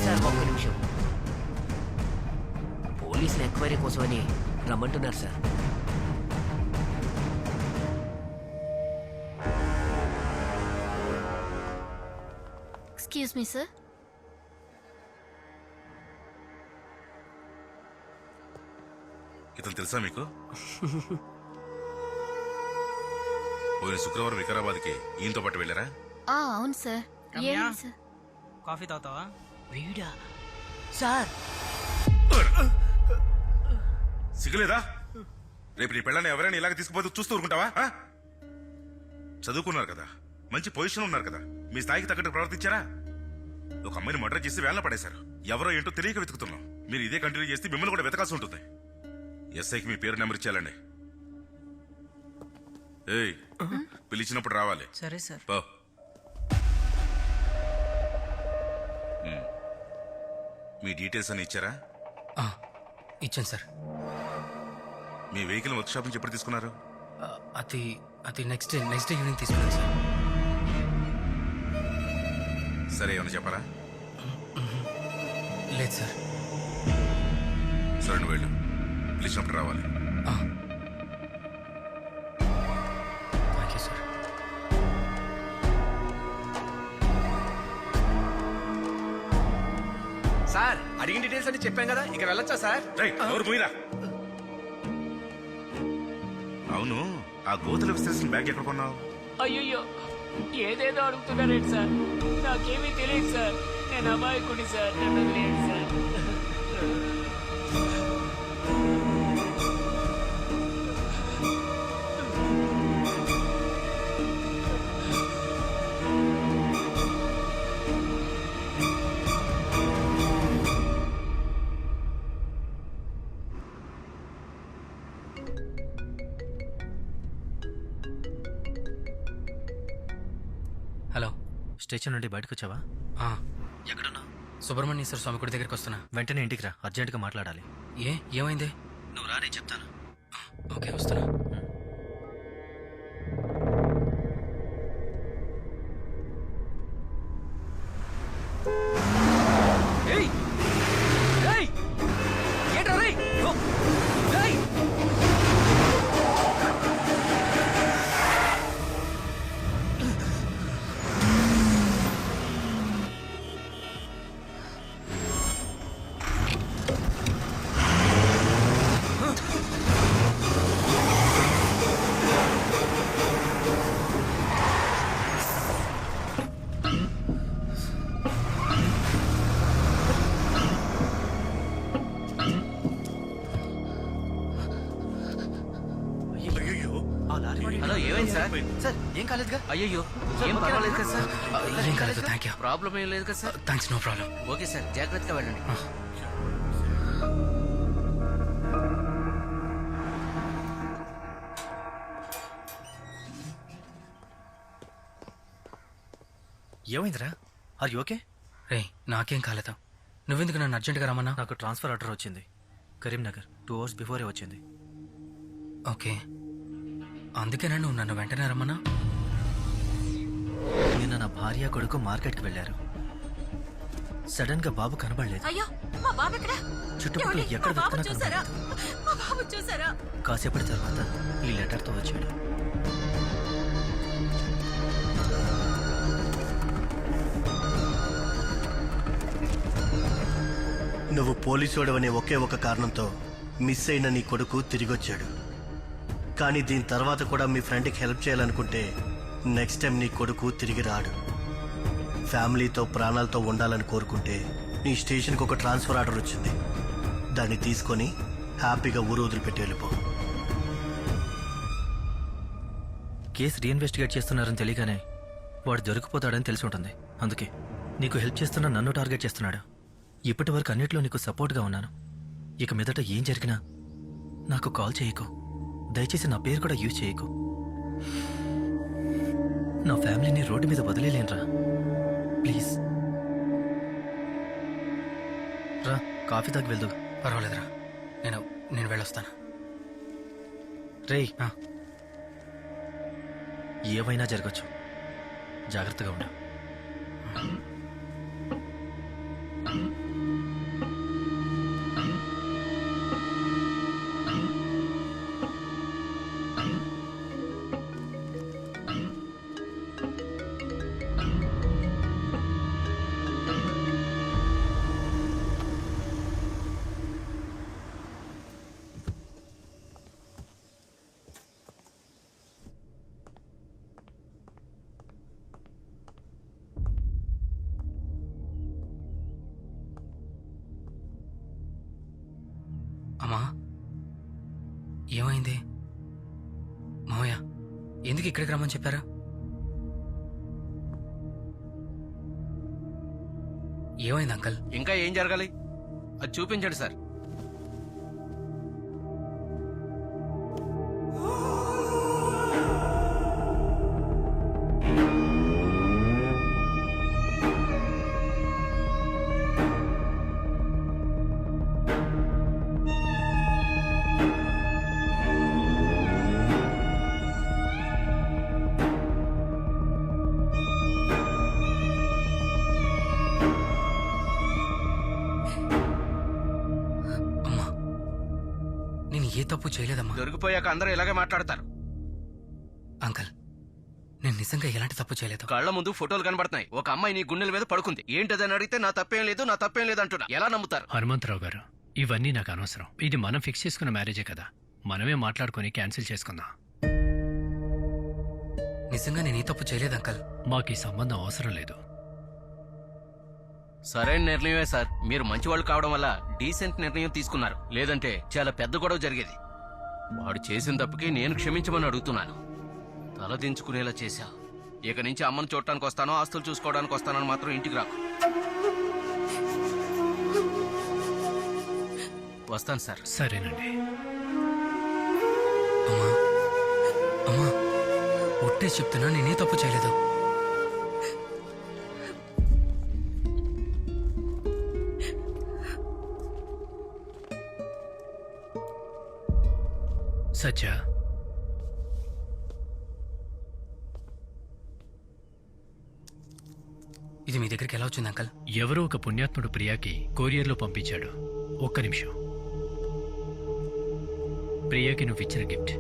సార్ ఒక్క నిమిషం. పోలీసులు ఎంక్వైరీ కోసమని రమ్మంటున్నారు సార్.
Excuse me sir.
ఇతను తెలుసా మీకు? పోయిన శుక్రవారం వికారాబాద్కి ఈయనతో పాటు వెళ్ళారా?
అవును సార్. ఏంటి సార్?
కాఫీ తాగుతావా?
వీడా సార్?
సిగ్గులేదా? రేపు నీ పెళ్ళని ఎవరైనా ఇలాగ తీసుకుపోతే చూస్తూ ఊరుకుంటావా? ఆ? చదువుకున్నారు కదా, మంచి పొజిషన్ ఉన్నారు కదా, మీ స్థాయికి తగ్గట్టు ప్రవర్తించారా? ఒక అమ్మాయిని మర్డర్ చేసి వేళ్ళ పడేశారు. ఎవరో ఏంటో తెలియక వెతుకుతున్నాం. మీరు ఇదే కంటిన్యూ చేస్తే మిమ్మల్ని కూడా వెతకాల్సి ఉంటుంది. ఎస్ఐకి మీ పేరు నెంబర్ ఇచ్చేయాలండి. ఏయ్, పిలిచినప్పుడు రావాలి.
సరే సార్.
పో. మీ డీటెయిల్స్ అని ఇచ్చారా?
ఇచ్చాను సార్.
మీ వెహికల్ వర్క్ షాప్ నుంచి ఎప్పుడు తీసుకున్నారు?
అది అది నెక్స్ట్ డే ఈవినింగ్ తీసుకున్నాను సార్.
సరే, ఏమన్నా చెప్పారా?
లేదు సార్.
సరే, నువ్వు వెళ్ళు. పిలిచినప్పుడు రావాలి.
Thank you sir.
సార్ అడిగిన డీటెయిల్స్ అని చెప్పాం కదా, ఇక వెళ్ళొచ్చా సార్?
రేయ్, ఎవరు పోయిరా? అవును, ఆ గోతుల విశ్లేషణ బ్యాగ్ ఎక్కడ కొన్నావు?
అయ్యో ఏదేదో అడుగుతున్నారేంటి సార్? నాకేమీ తెలియదు సార్. నేను అమాయకుడి సార్. నన్ను లేండి సార్.
హలో,
స్టేషన్ నుండి బయటకు వచ్చావా? ఎక్కడున్నా?
సుబ్రహ్మణ్యేశ్వర స్వామి గుడి దగ్గరికి వస్తున్నా.
వెంటనే ఇంటికి రా, అర్జెంటుగా మాట్లాడాలి.
ఏమైంది?
నువ్వు రా, నేను చెప్తాను.
ఓకే, వస్తున్నా.
హలో ఏమైంది సార్?
సార్ ఏం కాలేదుగా?
అయ్యో ఏం పర్వాలేదు కదా సార్?
ఏం కాలేదు, థ్యాంక్ యూ.
ప్రాబ్లం ఏం లేదు కదా sir?
Thanks, no problem.
Okay sir, జాగ్రత్తగా వెళ్ళండి.
ఏమైందిరా? Are you okay?
రే నాకేం కాలేదు. నువ్వెందుకు నన్ను అర్జెంట్గా రమ్మన్నా?
నాకు ట్రాన్స్ఫర్ ఆర్డర్ వచ్చింది. కరీంనగర్ 2 hours బిఫోరే వచ్చింది.
ఓకే, అందుకేనా నువ్వు నన్ను వెంటనే రమ్మన్నా?
నిన్న నా భార్య కొడుకు మార్కెట్కి వెళ్ళారు. సడన్ గా బాబు కనబడలేదు.
అయ్యో మా బాబు ఎక్కడ?
చుట్టుపక్కల ఎక్కడ
మా బాబు
వెతికినా
చూసారా?
కనబడలేదు.
మా బాబు చూసారా?
కాసేపటి తర్వాత ఈ లెటర్తో వచ్చాడు.
నువ్వు పోలీసోడవనే ఒకే ఒక కారణంతో మిస్ అయిన నీ కొడుకు తిరిగొచ్చాడు. కానీ దీని తర్వాత కూడా మీ ఫ్రెండ్కి హెల్ప్ చేయాలనుకుంటే నెక్స్ట్ టైం నీ కొడుకు తిరిగి రాడు. ఫ్యామిలీతో ప్రాణాలతో ఉండాలని కోరుకుంటే నీ స్టేషన్కి ఒక ట్రాన్స్ఫర్ ఆర్డర్ వచ్చింది. దాన్ని తీసుకొని హ్యాపీగా ఊరు వదిలిపెట్టి వెళ్ళిపో.
కేసు రీఇన్వెస్టిగేట్ చేస్తున్నారని తెలియగానే వాడు దొరికిపోతాడని తెలిసి ఉంటుంది. అందుకే నీకు హెల్ప్ చేస్తున్న నన్ను టార్గెట్ చేస్తున్నాడు. ఇప్పటి వరకు అన్నిట్లో నీకు సపోర్ట్గా ఉన్నాను. ఇక మీదట ఏం జరిగినా నాకు కాల్ చేయకు. దయచేసి నా పేరు కూడా యూజ్ చేయకు. నా ఫ్యామిలీని రోడ్డు మీద వదిలేలేనరా, ప్లీజ్. రా, కాఫీ తాగి వెళ్దు.
పర్వాలేదురా, నేను వెళ్ళొస్తాను.
రేయ్, ఏమైనా జరగచ్చు, జాగ్రత్తగా ఉండు.
అమ్మా, ఏమైంది? మావయ్య ఎందుకు ఇక్కడికి రమ్మని చెప్పారా? ఏమైంది అంకల్?
ఇంకా ఏం జరగాలి అది చూపించండి సార్.
ఏ తప్పు చేయలేదమ్మా.
దొరికిపోయాక అందరూ ఇలాగే మాట్లాడతారు.
అంకల్, నేను నిజంగా ఎలాంటి తప్పు చేయలేదు.
కళ్ళ ముందు ఫోటోలు కనబడుతున్నాయి. ఒక అమ్మాయి నీ గుండెల మీద పడుకుంది. ఏంటదని అడిగితే నా తప్పేం లేదు అంటున్నా. ఎలా నమ్ముతారు?
హనుమంతరావు గారు, ఇవన్నీ నాకు అనవసరం. ఇది మనం ఫిక్స్ చేసుకున్న మ్యారేజే కదా, మనమే మాట్లాడుకొని క్యాన్సిల్ చేసుకుందాం.
నిజంగా నేను ఏ తప్పు చేయలేదు అంకల్.
మాకు ఈ సంబంధం అవసరం లేదు.
సరైన నిర్ణయమే సార్. మీరు మంచివాళ్ళు కావడం వల్ల డీసెంట్ నిర్ణయం తీసుకున్నారు. లేదంటే చాలా పెద్ద గొడవ జరిగేది. వాడు చేసిన తప్పుకి నేను క్షమించమని అడుగుతున్నాను. తలదించుకునేలా చేశా. ఇక నుంచి అమ్మను చూడటానికి వస్తానో ఆస్తులు చూసుకోవడానికి వస్తానని మాత్రం ఇంటికి రాకు. వస్తాను సార్.
సరేనండి.
అమ్మా, అమ్మా, ఒట్టే చెప్తున్నా, నేనే తప్పు చేయలేదు.
సత్య,
ఇది మీ దగ్గరికి ఎలా వచ్చింది అంకల్?
ఎవరో ఒక పుణ్యాత్ముడు ప్రియాకి కొరియర్లో పంపించాడు. ఒక్క నిమిషం. ప్రియాకి నువ్వు ఇచ్చిన గిఫ్ట్.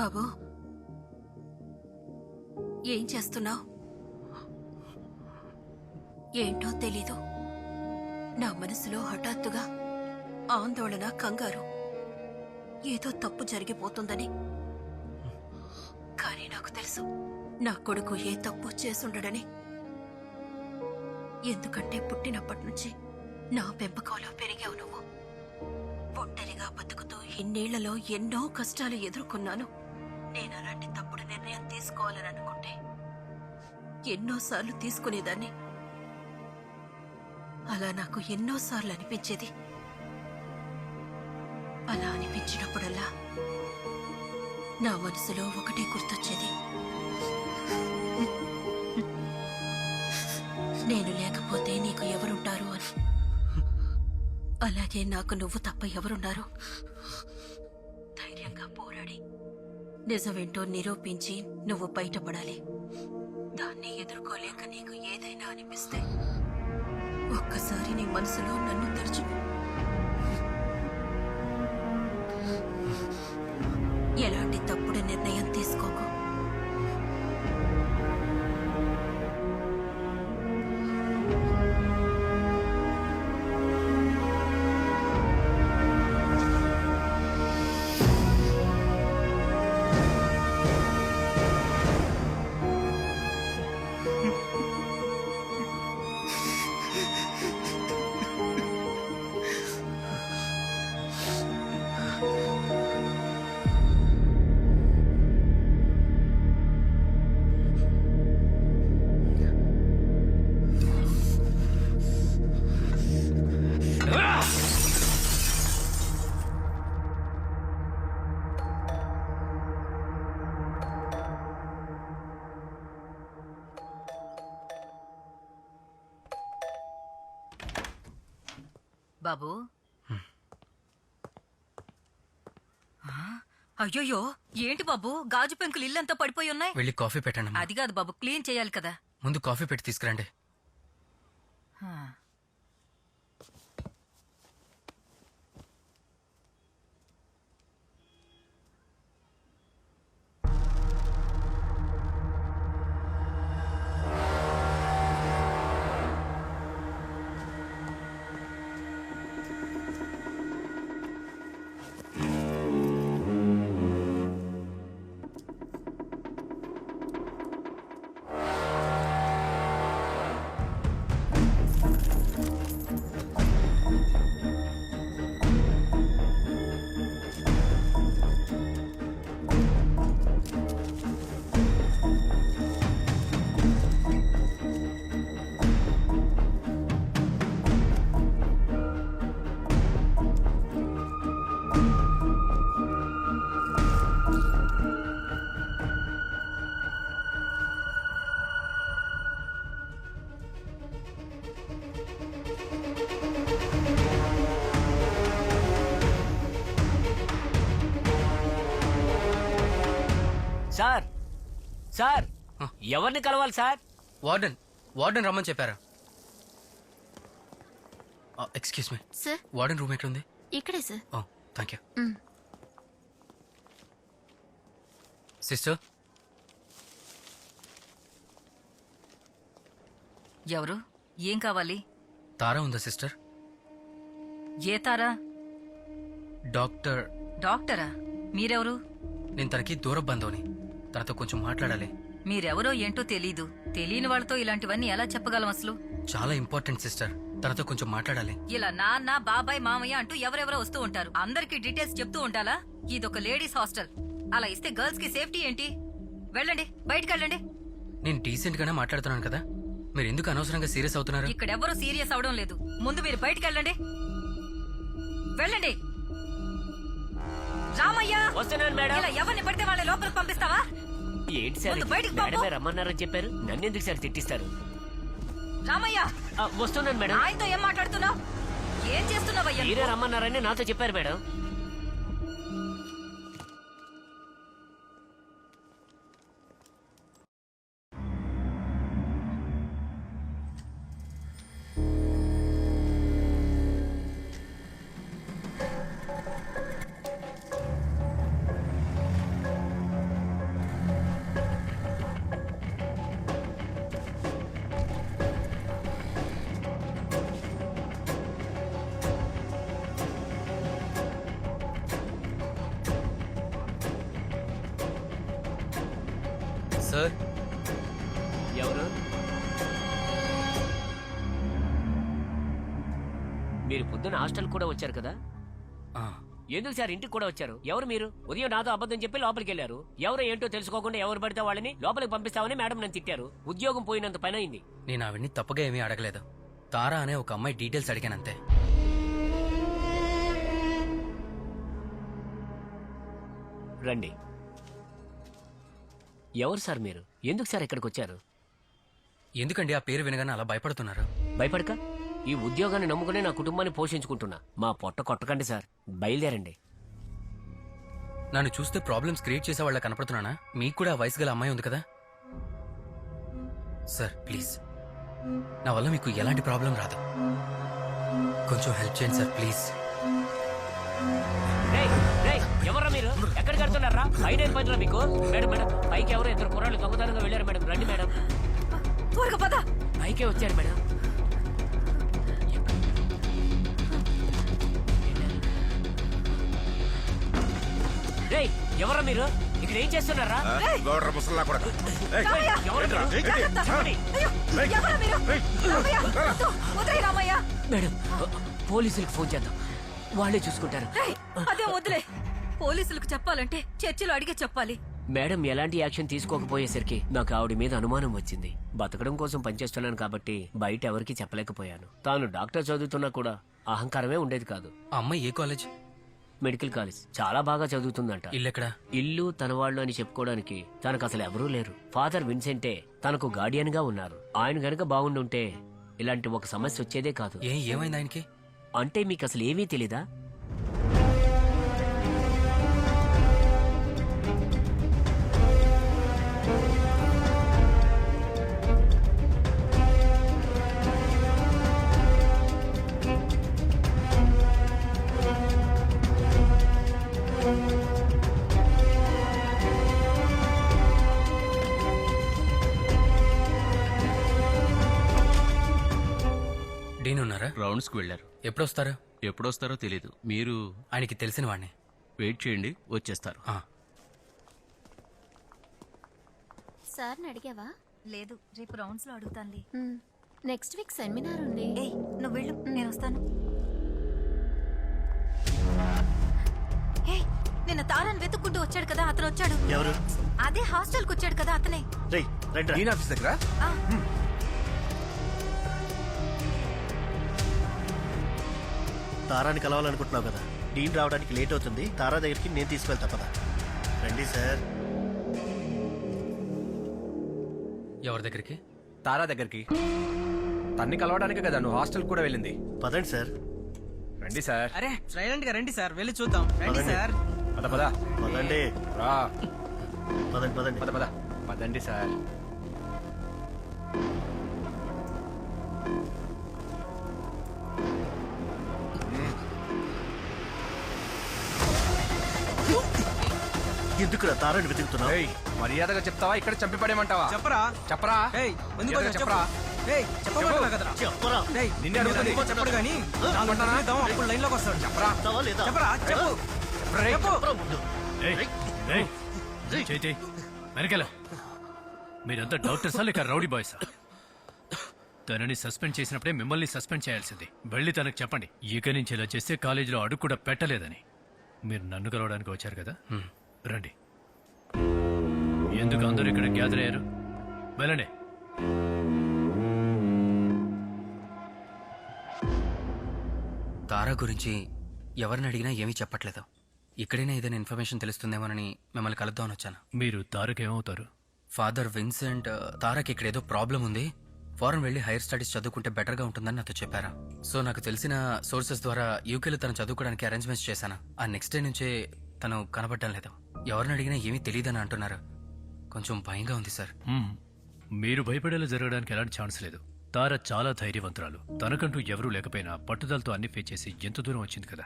బాబు ఏం చేస్తున్నావు? ఏంటో తెలీదు, నా మనసులో హఠాత్తుగా ఆందోళన, కంగారు. ఏదో తప్పు జరిగిపోతుందని. కానీ నాకు తెలుసు నా కొడుకు ఏ తప్పు చేసుండడని. ఎందుకంటే పుట్టినప్పటి నుంచి నా పెంపకంలో పెరిగావు నువ్వు. ఒంటరిగా బతుకుతూ ఇన్నేళ్లలో ఎన్నో కష్టాలు ఎదుర్కొన్నాను. నేను అలాంటి తప్పుడు నిర్ణయం తీసుకోవాలని అనుకుంటే ఎన్నోసార్లు తీసుకునేదాన్ని. అలా నాకు ఎన్నోసార్లు అనిపించేది. అలా అనిపించినప్పుడల్లా నా మనసులో ఒకటే గుర్తొచ్చేది, నేను లేకపోతే నీకు ఎవరుంటారు అని. అలాగే నాకు నువ్వు తప్ప ఎవరున్నారు? ధైర్యంగా పోరాడి నిజమేంటో నిరూపించి నువ్వు బయటపడాలి. దాన్ని ఎదుర్కోలేక నీకు ఏదైనా అనిపిస్తే ఒక్కసారి నీ మనసులో నన్ను తెరచు. ఎలాంటి తప్పుడు నిర్ణయం తీసుకోకు. బాబు, అయ్యోయ్యో, ఏంటి బాబు గాజు పెంకులు ఇల్లంతా పడిపోయి ఉన్నాయి?
వెళ్ళి కాఫీ పెట్టండి.
అది కాదు బాబు, క్లీన్ చేయాలి కదా.
ముందు కాఫీ పెట్టి తీసుకురండి.
సార్, సార్, ఎవరిని కలవాలి సార్?
వార్డెన్ రమ్మని చెప్పారా? Excuse me
sir,
warden room ఎక్కడ ఉంది?
ఇక్కడే సార్.
Thank you. సిస్టర్,
ఎవరు? ఏం కావాలి?
తారా ఉందా సిస్టర్?
ఏ తారా?
డాక్టర్.
డాక్టరా? మీరెవరు?
నేను తనకి దూర బంధువుని. తనతో కొంచెం మాట్లాడాలి.
మీరెవరో ఏంటో తెలీదు. తెలియని వాళ్ళతో ఇలాంటివన్నీ ఎలా చెప్పగలం అసలు?
చాలా ఇంపార్టెంట్ సిస్టర్, తనతో కొంచెం మాట్లాడాలి.
ఇలా నాన్న, బాబాయ్, మామయ్య అంటూ ఎవరెవరో వస్తూ ఉంటారు. అందరికీ డీటెయిల్స్ చెప్తూ ఉండాలా? ఇదొక లేడీస్ హాస్టల్. అలా ఇస్తే గర్ల్స్ కి సేఫ్టీ ఏంటి? వెళ్ళండి, బయటికి వెళ్ళండి.
నేను డీసెంట్ గానే మాట్లాడుతున్నాను కదా, మీరు ఎందుకు అనవసరంగా సీరియస్ అవుతున్నారు?
ఇక్కడ ఎవరు సీరియస్ అవడం లేదు. ముందు మీరు బయటికి వెళ్ళండి. వెళ్ళండి. రామయ్య,
వస్తున్నాను మేడం.
ఇలా ఎవరిని పడితే వాళ్ళ లోపలికి పంపిస్తావా?
ఏంటి సార్,
ముందు బయటికి పంపు.
మేడమే రమ్మన్నారని చెప్పారు, నన్ను ఎందుకు సార్ తిట్టిస్తారు?
రామయ్య,
వస్తున్నాను మేడం.
ఆయనతో ఏం మాట్లాడుతున్నావు? ఏం చేస్తున్నావయ్యా?
మీరే రమ్మన్నారని నాతో చెప్పారు మేడం. మీరు పొద్దున హాస్టల్ కూడా వచ్చారు కదా?
ఆ,
ఎందుకు సార్ ఇంటికి కూడా వచ్చారు? ఎవరు మీరు? ఉదయం నాతో అబద్ధం చెప్పి లోపలికి వెళ్ళారు. ఎవరో ఏంటో తెలుసుకోకుండా ఎవరు పడితే వాళ్ళని లోపలికి పంపిస్తామని మేడం నన్ను తిట్టారు. ఉద్యోగం పోయినంత పని అయింది.
నేను ఆవిడ్ని తప్పుగా ఏమీ అడగలేదు. తారా అనే ఒక అమ్మాయి డీటెయిల్స్ అడిగానంతే.
రండి. ఎవరు సార్ మీరు? ఎందుకు సార్ ఇక్కడికి వచ్చారు?
ఎందుకండి ఆ పేరు వినగానే అలా భయపడుతున్నారు?
భయపడక ఈ ఉద్యోగాన్ని నమ్ముకునే నా కుటుంబాన్ని పోషించుకుంటున్నా. మా పొట్ట కొట్టకండి సార్. బయలుదేరండి.
నన్ను చూస్తే ప్రాబ్లమ్స్ క్రియేట్ చేసే వాళ్ళ కనపడుతున్నానా? మీకు కూడా ఆ వయసు గల అమ్మాయి ఉంది కదా సార్. ప్లీజ్, నా వల్ల మీకు ఎలాంటి ప్రాబ్లం రాదు. కొంచెం హెల్ప్ చేయండి సార్, ప్లీజ్.
ఎవరా మీరు? ఎక్కడికి వెళ్తున్నారా? పైన అయిపోయిందిరా మీకు. మేడం మేడం, పైకి ఎవరో ఇద్దరు కుర్రాళ్ళు దొంగతనంగా వెళ్ళారు మేడం. రండి మేడం.
త్వరగా పద.
పైకే వచ్చారు మేడం. రేయ్, ఎవరా మీరు? ఇక్కడ ఏం చేస్తున్నారా?
గౌడ్ర ముసల్లా కూడా
ఎవరు మీరు? చెప్పండి. మేడం, పోలీసులకు ఫోన్ చేద్దాం, వాళ్ళే చూసుకుంటారు.
అదే వద్దులే. పోలీసులకు చెప్పాలంటే చర్చిలో అడిగే చెప్పాలి.
మేడం ఎలాంటి యాక్షన్ తీసుకోకపోయేసరికి నాకు ఆవిడ మీద అనుమానం వచ్చింది. బతకడం కోసం పనిచేస్తున్నాను కాబట్టి బయట ఎవరికి చెప్పలేకపోయాను. తాను డాక్టర్ చదువుతున్నా కూడా అహంకారమే ఉండేది కాదు.
ఆ అమ్మాయి ఏ కాలేజ్?
Medical college. చాలా బాగా చదువుతుందంట.
ఇల్లు ఎక్కడ?
ఇల్లు తన వాళ్ళు అని చెప్పుకోవడానికి తనకు అసలు ఎవరూ లేరు. ఫాదర్ విన్సెంటే తనకు గార్డియన్ గా ఉన్నారు. ఆయన గనక బాగుండుంటే ఇలాంటి ఒక సమస్య వచ్చేదే కాదు.
ఏమైంది ఆయనకి?
అంటే మీకు అసలు ఏమీ తెలీదా?
డీన్ ఉన్నారా?
రౌండ్స్కి వెళ్ళారు.
ఎప్పుడొస్తారు?
ఎప్పుడొస్తారో తెలీదు. మీరు
ఆయనకి తెలిసిన వాడిని.
వెయిట్ చేయండి, వచ్చేస్తారు.
సార్ని అడిగావా?
లేదు, రేపు రౌండ్స్ లో అడుగుతానులే.
నెక్స్ట్ వీక్ సెమినార్ ఉంది.
ఏయ్, నువ్వు వెళ్ళు, నేను వస్తాను. ఏయ్, నిన్న తారాన్ని వెతుక్కుంటూ వచ్చాడు కదా, అతను వచ్చాడు.
ఎవరు?
అదే హాస్టల్కి వచ్చాడు కదా, అతనే.
రేయ్ రండి.
డీన్ ఆఫీస్ దగ్గర
ఆ,
తారాని కలవాలనుకుంటున్నావు కదా, డీన్ రావడానికి లేట్ అవుతుంది. తారా దగ్గరికి నేను తీసుకెళ్తా పదా. రండి సార్.
ఎవరి దగ్గరికి?
తారా దగ్గరికి. తన్ని కలవడానికి కదా నువ్వు హాస్టల్ కూడా వెళ్ళింది.
పదండి సార్.
రండి సార్.
అరే సైలెంట్ గా రండి సార్, వెళ్ళి చూద్దాం. రండి
పదండి.
సార్.
పద పద.
పదండి.
రా.
పదండి పదండి.
పద పద. పదండి సార్.
ఎందుకు తారాని వెతుకుతున్నావు?
ఏయ్, మర్యాదగా చెప్తావా ఇక్కడ చంపి పడేమంటావా?
చెప్పరా.
చెప్పరా.
ఏయ్, ఎందుకు
మర్యాదగా చెప్పరా.
ఏయ్, చెప్పమంటున్నా కదరా.
చెప్పరా.
ఏయ్,
నిన్నే అడుగుతుంది.
చెప్పడు కానీ అప్పుడు లైన్ లోకి వస్తాడు.
చెప్పరా.
చెప్తావా లేదా?
చెప్పరా, చెప్పు.
రేయ్,
చెప్పు.
చెప్పరా ముందు.
చేతి వెనకాల. మీరంతా డాక్టర్సా లేక రౌడీ బాయ్సా? తనని సస్పెండ్ చేసినప్పుడే మిమ్మల్ని సస్పెండ్ చేయాల్సింది. వెళ్ళి తనకు చెప్పండి, ఇక నుంచి ఇలా చేస్తే కాలేజీలో అడుగు కూడా పెట్టలేదని. మీరు నన్ను కలవడానికి వచ్చారు కదా, రండి. ఎందుకు అందరూ ఇక్కడ గ్యాదర్ అయ్యారు? వెళ్ళండి.
తారా గురించి ఎవరిని అడిగినా ఏమీ చెప్పట్లేదు. ఇక్కడైనా ఏదైనా ఇన్ఫర్మేషన్ తెలుస్తుందేమోనని మిమ్మల్ని కలుద్దామని వచ్చాను.
మీరు తారక్ ఏమవుతారు?
ఫాదర్ విన్సెంట్ తారాకి ఇక్కడ ఏదో ప్రాబ్లం ఉంది, ఫారెన్ వెళ్ళి హైయర్ స్టడీస్ చదువుకుంటే బెటర్గా ఉంటుందని నాతో చెప్పారా. సో నాకు తెలిసిన సోర్సెస్ ద్వారా యూకేలో తను చదువుకోవడానికి అరేంజ్మెంట్స్ చేశాను. ఆ నెక్స్ట్ డే నుంచే తను కనబడటం లేదు. ఎవరిని అడిగినా ఏమీ తెలియదని అంటున్నారు. కొంచెం భయంగా ఉంది సార్.
మీరు భయపడేలా జరగడానికి ఎలాంటి ఛాన్స్ లేదు. తార చాలా ధైర్యవంతురాలు. తనకంటూ ఎవరూ లేకపోయినా పట్టుదలతో అన్ని ఫేస్ చేసి ఎంత దూరం వచ్చింది కదా.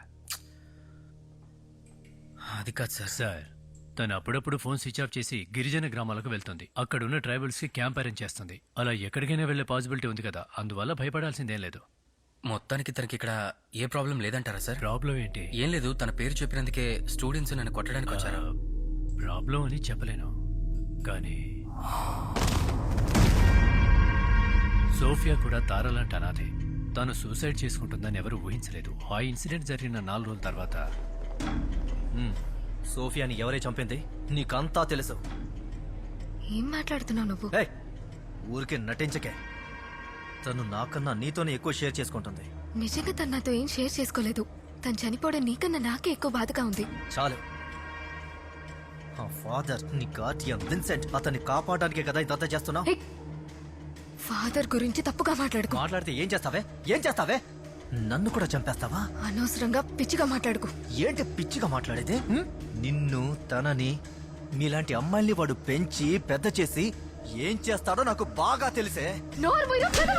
అది కాదు సార్.
సార్, తను అప్పుడప్పుడు ఫోన్ స్విచ్ ఆఫ్ చేసి గిరిజన గ్రామాలకు వెళ్తుంది. అక్కడున్న ట్రైబల్స్ కి క్యాంప్ అరేంజ్ చేస్తుంది. అలా ఎక్కడికైనా వెళ్లే పాసిబిలిటీ ఉంది కదా, అందువల్ల భయపడాల్సిందేం లేదు.
మొత్తానికి తనకి ఇక్కడ ఏ ప్రాబ్లం లేదంటారా సార్?
ప్రాబ్లం ఏంటి?
ఏం లేదు, తన పేరు చెప్పినందుకే స్టూడెంట్స్ నన్ను కొట్టడానికి వచ్చారు.
ప్రాబ్లం అని చెప్పలేను, కానీ సోఫియా కూడా తారలాంటి అనాథే. తను సూసైడ్ చేసుకుంటుందని ఎవరు ఊహించలేదు. ఆ ఇన్సిడెంట్ జరిగిన 4 రోజుల తర్వాత
సోఫియాని ఎవరే చంపింది నీకంతా తెలుసు.
ఏం మాట్లాడుతున్నావు నువ్వు?
ఏయ్, ఊరికే నటించకే. తను నాకన్నా నీతోనే ఎక్కువ షేర్ చేసుకుంటుంది.
నిజంగా తను నాతో ఏం షేర్ చేసుకోలేదు. తను చనిపోవడం నీకన్నా నాకే ఎక్కువ బాధగా ఉంది.
చాలు. ఆ ఫాదర్ నీ గార్డియన్ విన్సెంట్ అతన్ని కాపాడడానికే కదా ఇదంతా చేస్తున్నావు.
హే, ఫాదర్ గురించి తప్పుగా మాట్లాడుకో.
మాట్లాడితే ఏం చేస్తావే? ఏం చేస్తావే? నన్ను కూడా చంపేస్తావా?
అనవసరంగా పిచ్చిగా మాట్లాడుకో.
ఏంటి పిచ్చిగా మాట్లాడేది? నిన్ను తనని మీలాంటి అమ్మాయిల్ని వాడు పెంచి పెద్ద చేసి ఏం చేస్తాడో నాకు బాగా తెలిసే.
నోరు మూయ్ కదా.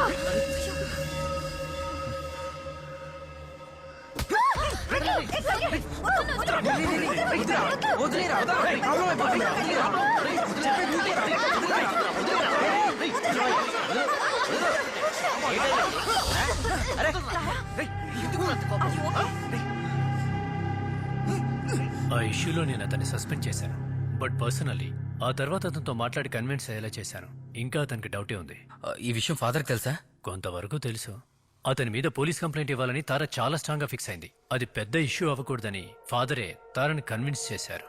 ఆ ఇష్యూలో నేను అతన్ని సస్పెండ్ చేశాను. బట్ పర్సనల్లీ ఆ తర్వాత అతనితో మాట్లాడి కన్విన్స్ అయ్యేలా చేశాను. ఇంకా అతనికి డౌటే ఉంది.
ఈ విషయం ఫాదర్కి తెలుసా?
కొంతవరకు తెలుసు. అతని మీద పోలీస్ కంప్లైంట్ ఇవ్వాలని తార చాలా స్ట్రాంగ్ గా ఫిక్స్ అయింది. అది పెద్ద ఇష్యూ అవ్వకూడదని ఫాదరే తారని కన్విన్స్ చేశారు.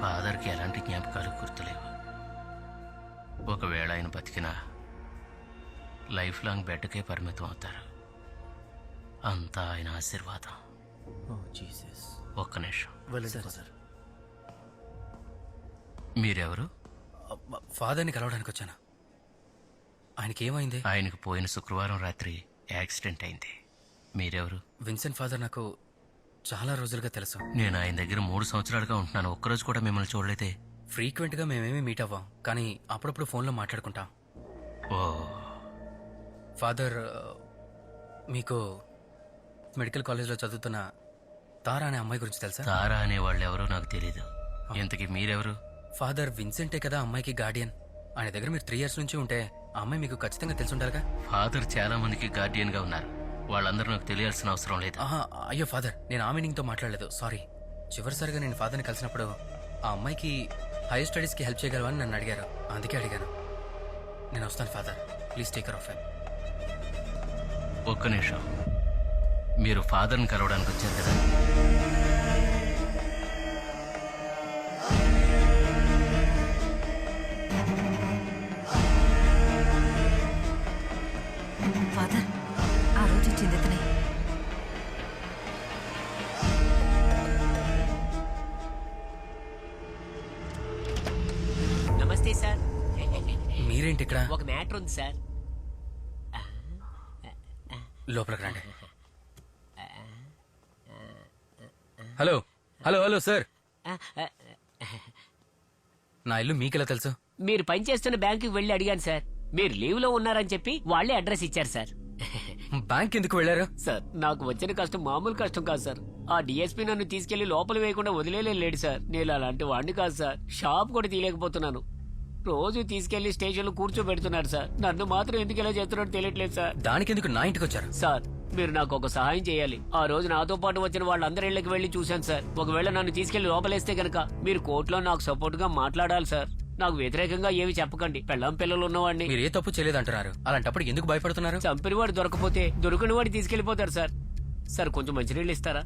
ఫాదర్కి ఎలాంటి జ్ఞాపకాలు గుర్తులేవు. ఒకవేళ ఆయన బతికినా లైఫ్ లాంగ్ బెడ్కే పరిమితం అవుతారు. అంతా ఆయన ఆశీర్వాదం. ఒక్క నిమిషం. మీరెవరు?
ఫాదర్ని కలవడానికి వచ్చాను. ఆయనకి ఏమైంది?
ఆయనకు పోయిన శుక్రవారం రాత్రి యాక్సిడెంట్ అయింది. మీరెవరు?
విన్సెంట్ ఫాదర్ నాకు చాలా రోజులుగా తెలుసు.
నేను ఆయన దగ్గర 3 సంవత్సరాలుగా ఉంటున్నాను. ఒక్కరోజు కూడా మిమ్మల్ని చూడలేదే.
ఫ్రీక్వెంట్ గా మేమేమి మీట్ అవ్వం, కానీ అప్పుడప్పుడు ఫోన్లో మాట్లాడుకుంటాం.
ఓ,
ఫాదర్, మీకు మెడికల్ కాలేజ్లో చదువుతున్న తారా అనే అమ్మాయి గురించి తెలుసా?
తారా అనే వాళ్ళు ఎవరో నాకు తెలీదు. ఇంతకీ మీరెవరు?
ఫాదర్, విన్సెంటే కదా అమ్మాయికి గార్డియన్. ఆయన దగ్గర మీరు 3 years నుంచి ఉంటే ఆ అమ్మాయి మీకు ఖచ్చితంగా తెలుసుండాలిగా.
ఫాదర్ చాలా మందికి గార్డియన్ గా ఉన్నారు. వాళ్ళందరూ నాకు తెలియాల్సిన అవసరం లేదు.
అయ్యో ఫాదర్, నేను ఆ మీనింగ్తో మాట్లాడలేదు, సారీ. చివరిసారిగా నేను ఫాదర్ని కలిసినప్పుడు ఆ అమ్మాయికి హైయర్ స్టడీస్కి హెల్ప్ చేయగలవని నన్ను అడిగారు. అందుకే అడిగాను. నేను వస్తాను father, please take care of him.
ఒక్క నిమిషం. మీరు ఫాదర్ని కలవడానికి వచ్చారు కదా?
ఫాదర్, ఆ రోజు ఇచ్చింది ఇతనే.
నమస్తే సార్.
మీరేంటి ఇక్కడ?
ఒక మ్యాటర్ ఉంది సార్.
లోపలికి రండి. హలో హలో హలో సార్, నా ఇల్లు మీకెలా తెలుసు?
మీరు పనిచేస్తున్న బ్యాంకుకి వెళ్ళి అడిగాను సార్. మీరు లీవ్ లో ఉన్నారని చెప్పి వాళ్ళే అడ్రస్ ఇచ్చారు సార్.
బ్యాంక్ ఎందుకు వెళ్ళారు?
సార్, నాకు వచ్చిన కష్టం మామూలు కష్టం కాదు సార్. ఆ డిఎస్పీ నన్ను తీసుకెళ్లి లోపల వేయకుండా వదిలేలేడు సార్. నేను అలాంటి వాడిని కాదు సార్. షాప్ కూడా తీయలేకపోతున్నాను. రోజు తీసుకెళ్లి స్టేషన్ లో కూర్చోబెడుతున్నారు సార్. నన్ను మాత్రం ఎందుకు ఇలా చేస్తున్నారో తెలియట్లేదు సార్.
దానికి ఎందుకు నా ఇంటికి వచ్చారు?
సార్, మీరు నాకు ఒక సహాయం చేయాలి. ఆ రోజు నాతో పాటు వచ్చిన వాళ్ళందరి ఇళ్ళకి వెళ్లి చూశాను సార్. ఒకవేళ నన్ను తీసుకెళ్లి లోపలేస్తే గనక మీరు కోర్టులో నాకు సపోర్ట్ గా మాట్లాడాలి సార్. నాకు వ్యతిరేకంగా ఏమి చెప్పకండి. పెళ్ళం పిల్లలు ఉన్నవాడిని.
మీరు ఏ తప్పు చేయలేదంటున్నారు, అలాంటప్పుడు ఎందుకు భయపడుతున్నారు?
చంపిన వాడు దొరకపోతే దొరికిన వాడు తీసుకెళ్లిపోతారు సార్. సార్, కొంచెం మంచినీళ్ళు ఇస్తారా?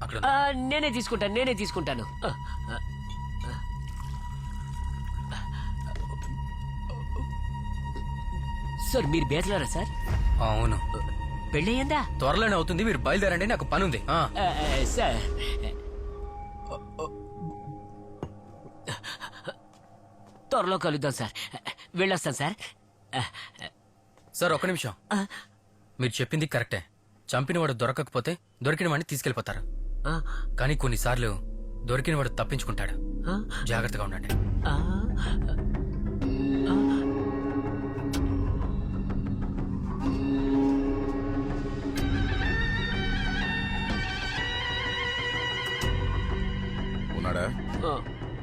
అక్కడ
నేనే తీసుకుంటాను. సార్, మీరు బేచలరా సార్?
అవును.
పెళ్ళయ్యిందా?
త్వరలోనే అవుతుంది, మీరు బయలుదేరండి, నాకు పని ఉంది.
సార్, త్వరలో కలుద్దాం సార్. వెళ్ళొస్తాను సార్.
సార్, ఒక్క నిమిషం. మీరు చెప్పింది కరెక్టే. చంపినవాడు దొరకకపోతే దొరికిన వాడిని తీసుకెళ్లిపోతారు. కానీ కొన్నిసార్లు దొరికినవాడు తప్పించుకుంటాడు. జాగ్రత్తగా ఉండండి.
ఉన్నాడా
ఆ,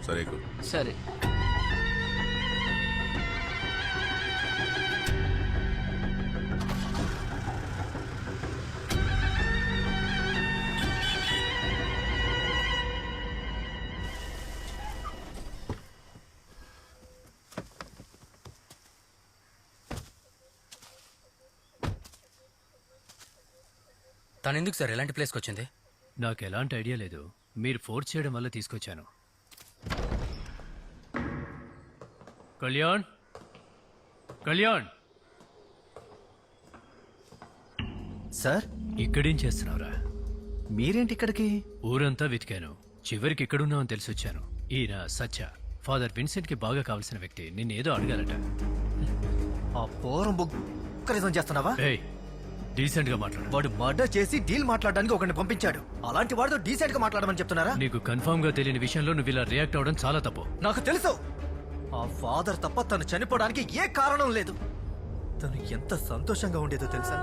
సరే ఎక్కు.
సరే.
తను ఎందుకు సార్ ఎలాంటి ప్లేస్కి వచ్చింది?
నాకు ఎలాంటి ఐడియా లేదు, మీరు ఫోర్స్ చేయడం వల్ల తీసుకొచ్చాను. కళ్యాణ్, కళ్యాణ్,
సార్
ఇక్కడేం చేస్తున్నావురా?
మీరేంటి ఇక్కడికి?
ఊరంతా వెతికాను, చివరికి ఇక్కడున్నావని తెలిసి వచ్చాను. ఈయన సత్య, ఫాదర్ విన్సెంట్ కి బాగా కావాల్సిన వ్యక్తి. నిన్నేదో అడగాలట.
ఆ పోరం బుక్కరిజం చేస్తున్నావా?
ఏయ్, డీసెంట్ గా మాట్లాడు.
వాడు మర్డర్ చేసి డీల్ మాట్లాడడానికి ఒకరిని పంపించాడు. అలాంటి వాడితో డీసెంట్ గా మాట్లాడమని చెప్తున్నారా?
నీకు కన్ఫర్మ్ గా తెలియని విషయంలో నువ్వు ఇలా రియాక్ట్ అవడం చాలా తప్పు.
నాకు తెలుసు. ఆ ఫాదర్ తప్ప తను చనిపోవడానికి ఏ కారణం లేదు. తను ఎంత సంతోషంగా ఉండేదో తెలుసా?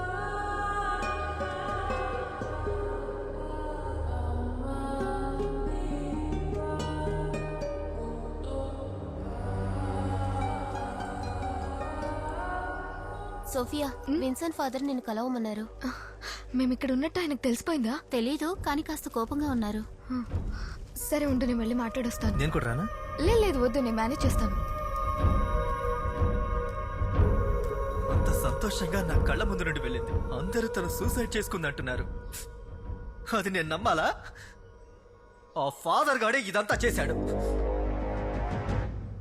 సోఫియా, విన్సెంట్ ఫాదర్ నిన్ను కలవమన్నారు.
మేము ఇక్కడ ఉన్నట్టు ఆయనకు తెలిసిపోయిందా?
తెలీదు, కానీ కాస్త కోపంగా ఉన్నారు.
సరే ఉండు, నేను వెళ్ళి మాట్లాడొస్తాను.
నేను కూడా రానా?
లేదు వద్దు, నేను మేనేజ్ చేస్తాను.
అంత సంతోషంగా నా కళ్ళ ముందు నుండి వెళ్ళింది. అందరూ తను సూసైడ్ చేసుకుంది అంటున్నారు. అది నేను నమ్మాలా? ఆ ఫాదర్ గాడే ఇదంతా చేశాడు.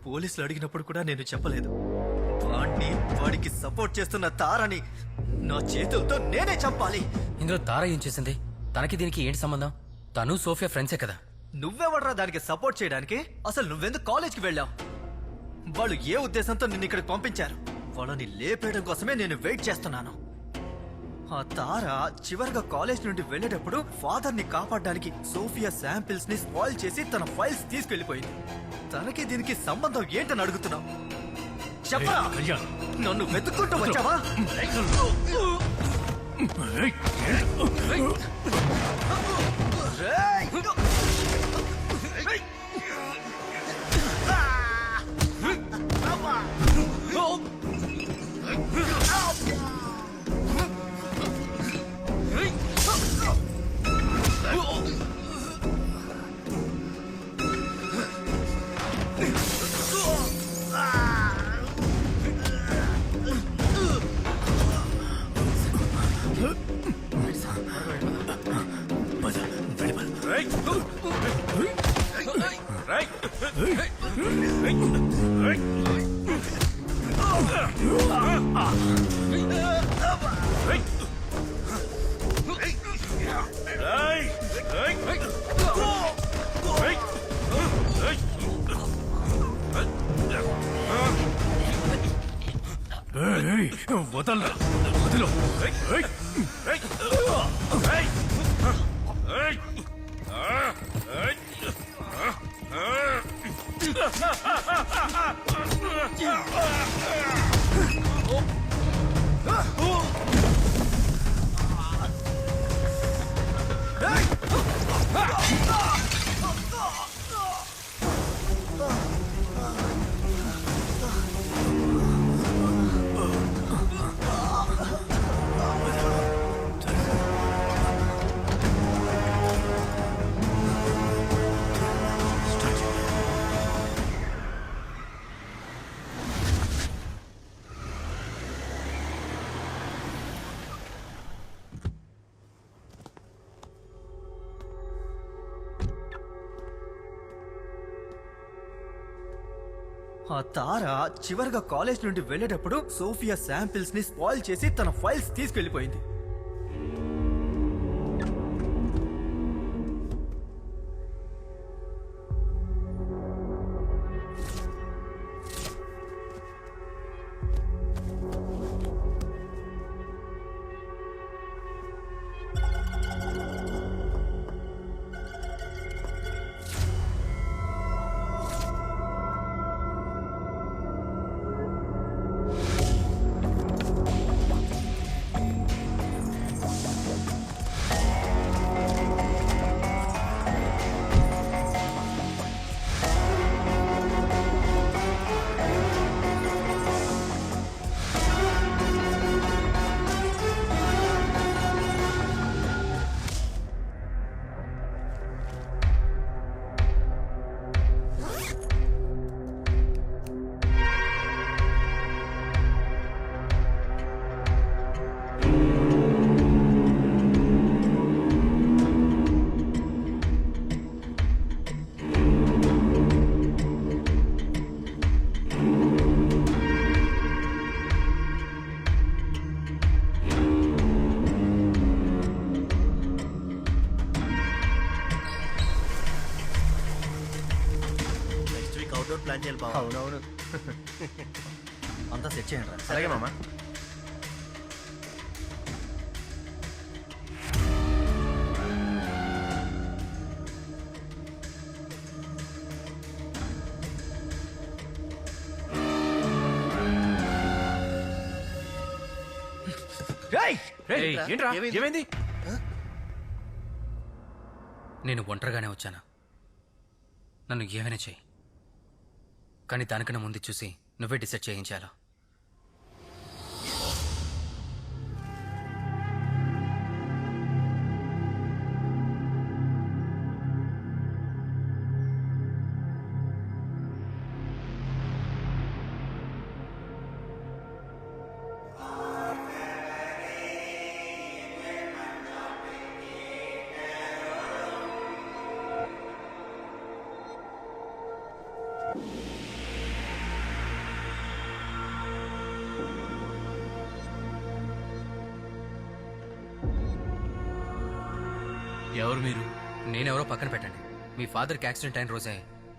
పోలీసులు అడిగినప్పుడు కూడా నేను చెప్పలేదు. వాడిని, వాడికి సపోర్ట్ చేస్తున్న తారని నా చేతులతో నేనే చంపాలి.
ఇందులో తార ఏం చేసింది? తనకి దీనికి ఏంటి సంబంధం? తను సోఫియా ఫ్రెండ్సే కదా.
నువ్వెవడరా దానికి సపోర్ట్ చేయడానికి? అసలు నువ్వెందుకు కాలేజ్కి వెళ్ళావు? వాళ్ళు ఏ ఉద్దేశంతో నిన్ను ఇక్కడికి పంపించారు? వాళ్ళని లేపేయడం కోసమే నేను వెయిట్ చేస్తున్నాను. ఆ తార చివరిగా కాలేజ్ నుండి వెళ్ళేటప్పుడు ఫాదర్ ని కాపాడడానికి సోఫియా శాంపిల్స్ ని స్పాయిల్ చేసి తన ఫైల్స్ తీసుకెళ్లిపోయింది. తనకి దీనికి సంబంధం ఏంటని అడుగుతున్నావు? చెప్పరా?
ఏయ్, కళ్యాణ్.
నన్ను వెతుక్కుంటూ వచ్చావా? రేయ్!
వదలరా, వదిలో. ఆ తార చివరిగా కాలేజ్ నుండి వెళ్ళేటప్పుడు సోఫియా శాంపిల్స్ ని స్పాయిల్ చేసి తన ఫైల్స్ తీసుకెళ్లిపోయింది.
ప్లాన్ చేయాలి బావ.
అవునవును.
అంతా సెట్ చేయండి రా.
అలాగే మామ. రేయ్, ఏంట్రా ఏమైంది?
నేను ఒంటరిగానే వచ్చాను. నన్ను ఏమైనా చెయ్యి, కానీ దానికన్నా ముందు చూసి నువ్వే డిసైడ్ చేయించాలో.
ఎవరు మీరు?
నేనెవరో పక్కన పెట్టండి. మీ ఫాదర్కి యాక్సిడెంట్ అయిన రోజే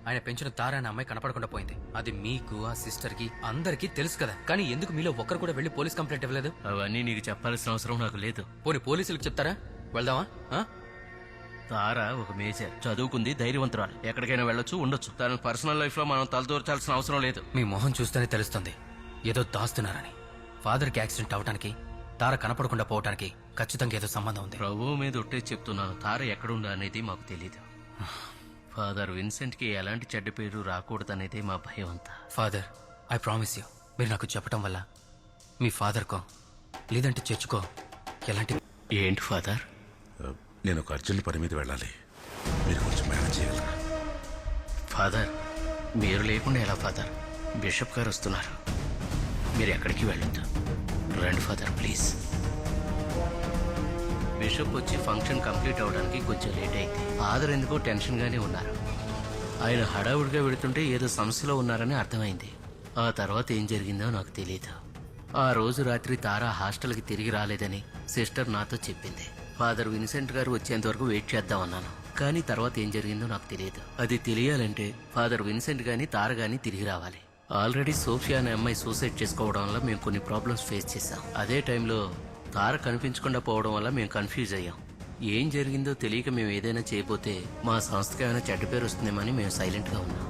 ఆయన పెంచిన తారా అనే అమ్మాయి కనపడకుండా పోయింది. అది మీకు, ఆ సిస్టర్ కి, అందరికీ తెలుసు కదా. కానీ ఎందుకు మీలో ఒక్కరు కూడా వెళ్ళి పోలీస్ కంప్లైంట్ ఇవ్వలేదు?
అవన్నీ నీకు చెప్పాల్సిన అవసరం నాకు లేదు.
పోనీ పోలీసులకు చెప్తారా? వెళ్దామా? ఆ?
తారా ఒక మేజర్, చదువుకుంది, ధైర్యవంతురాలు. ఎక్కడికైనా వెళ్ళొచ్చు, ఉండొచ్చు. తన పర్సనల్ లైఫ్ లో మనం తలదూర్చాల్సిన అవసరం లేదు.
మీ మొహం చూస్తేనే తెలుస్తుంది ఏదో దాస్తున్నారని. ఫాదర్కి యాక్సిడెంట్ అవడానికి, తార కనపడకుండా పోవటానికి ఖచ్చితంగా ఏదో సంబంధం ఉంది.
ప్రభువు మీద ఒట్టే చెప్తున్నాను, తార ఎక్కడుందా అనేది మాకు తెలీదు. ఫాదర్ విన్సెంట్ కి ఎలాంటి చెడ్డ పేరు రాకూడదనేదే మా భయం అంతా.
ఫాదర్, ఐ ప్రామిస్ యూ, మీరు నాకు చెప్పటం వల్ల మీ ఫాదర్కో లేదంటే చర్చుకో ఎలాంటి...
ఏంటి ఫాదర్?
నేను ఒక అర్జెంట్ పని మీద వెళ్ళాలి, మీరు కొంచెం మేనేజ్ చేయగలరా?
ఫాదర్, మీరు లేకుండా ఎలా ఫాదర్? బిషప్ గారు వస్తున్నారు, మీరు ఎక్కడికి వెళ్ళొద్దు. రండి ఫాదర్ ప్లీజ్. బిషప్ వచ్చి ఫంక్షన్ కంప్లీట్ అవడానికి కొంచెం లేట్ అయింది. ఫాదర్ ఎందుకో టెన్షన్ గానే ఉన్నారు. ఆయన హడావుడిగా వెళుతుంటే ఏదో సమస్యలో ఉన్నారని అర్థమైంది. ఆ తర్వాత ఏం జరిగిందో నాకు తెలియదు. ఆ రోజు రాత్రి తారా హాస్టల్కి తిరిగి రాలేదని సిస్టర్ నాతో చెప్పింది. ఫాదర్ విన్సెంట్ గారు వచ్చేంత వరకు వెయిట్ చేద్దామన్నాను, కానీ తర్వాత ఏం జరిగిందో నాకు తెలియదు. అది తెలియాలంటే ఫాదర్ విన్సెంట్ గాని తార గాని తిరిగి రావాలి. ఆల్రెడీ సోఫియా అనే అమ్మాయి సూసైడ్ చేసుకోవడం వల్ల మేము కొన్ని ప్రాబ్లమ్స్ ఫేస్ చేశాం. అదే టైంలో తార కనిపించకుండా పోవడం వల్ల మేము కన్ఫ్యూజ్ అయ్యాం. ఏం జరిగిందో తెలియక మేము ఏదైనా చేయబోతే మా సంస్థకి ఏమైనా చెడ్డ పేరు వస్తుందేమని మేము సైలెంట్గా ఉన్నాం.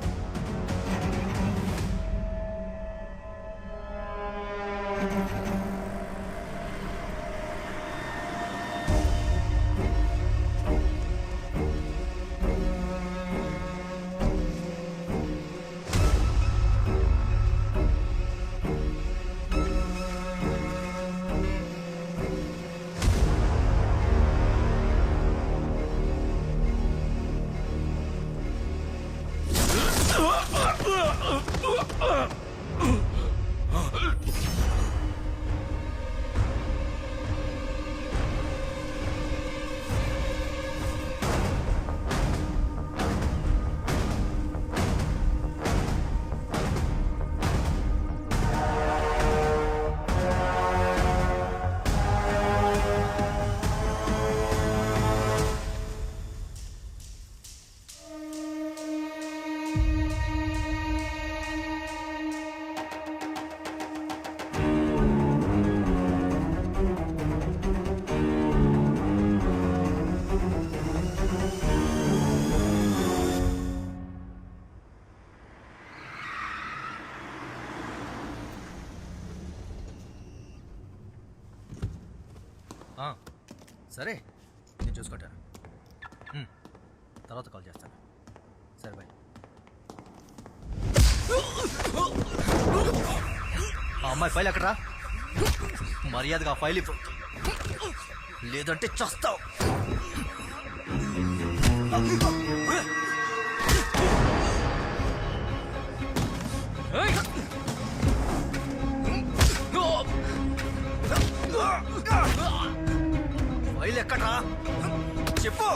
సరే, నేను చూసుకుంటాను. తర్వాత కాల్ చేస్తాను. సరే బాయ్. ఆ అమ్మాయి ఫైల్ ఎక్కడరా? మర్యాదగా ఆ ఫైల్ ఇవ్వు, లేదంటే చస్తావు. ఫైల్ ఎక్కడ్రా చెప్పు.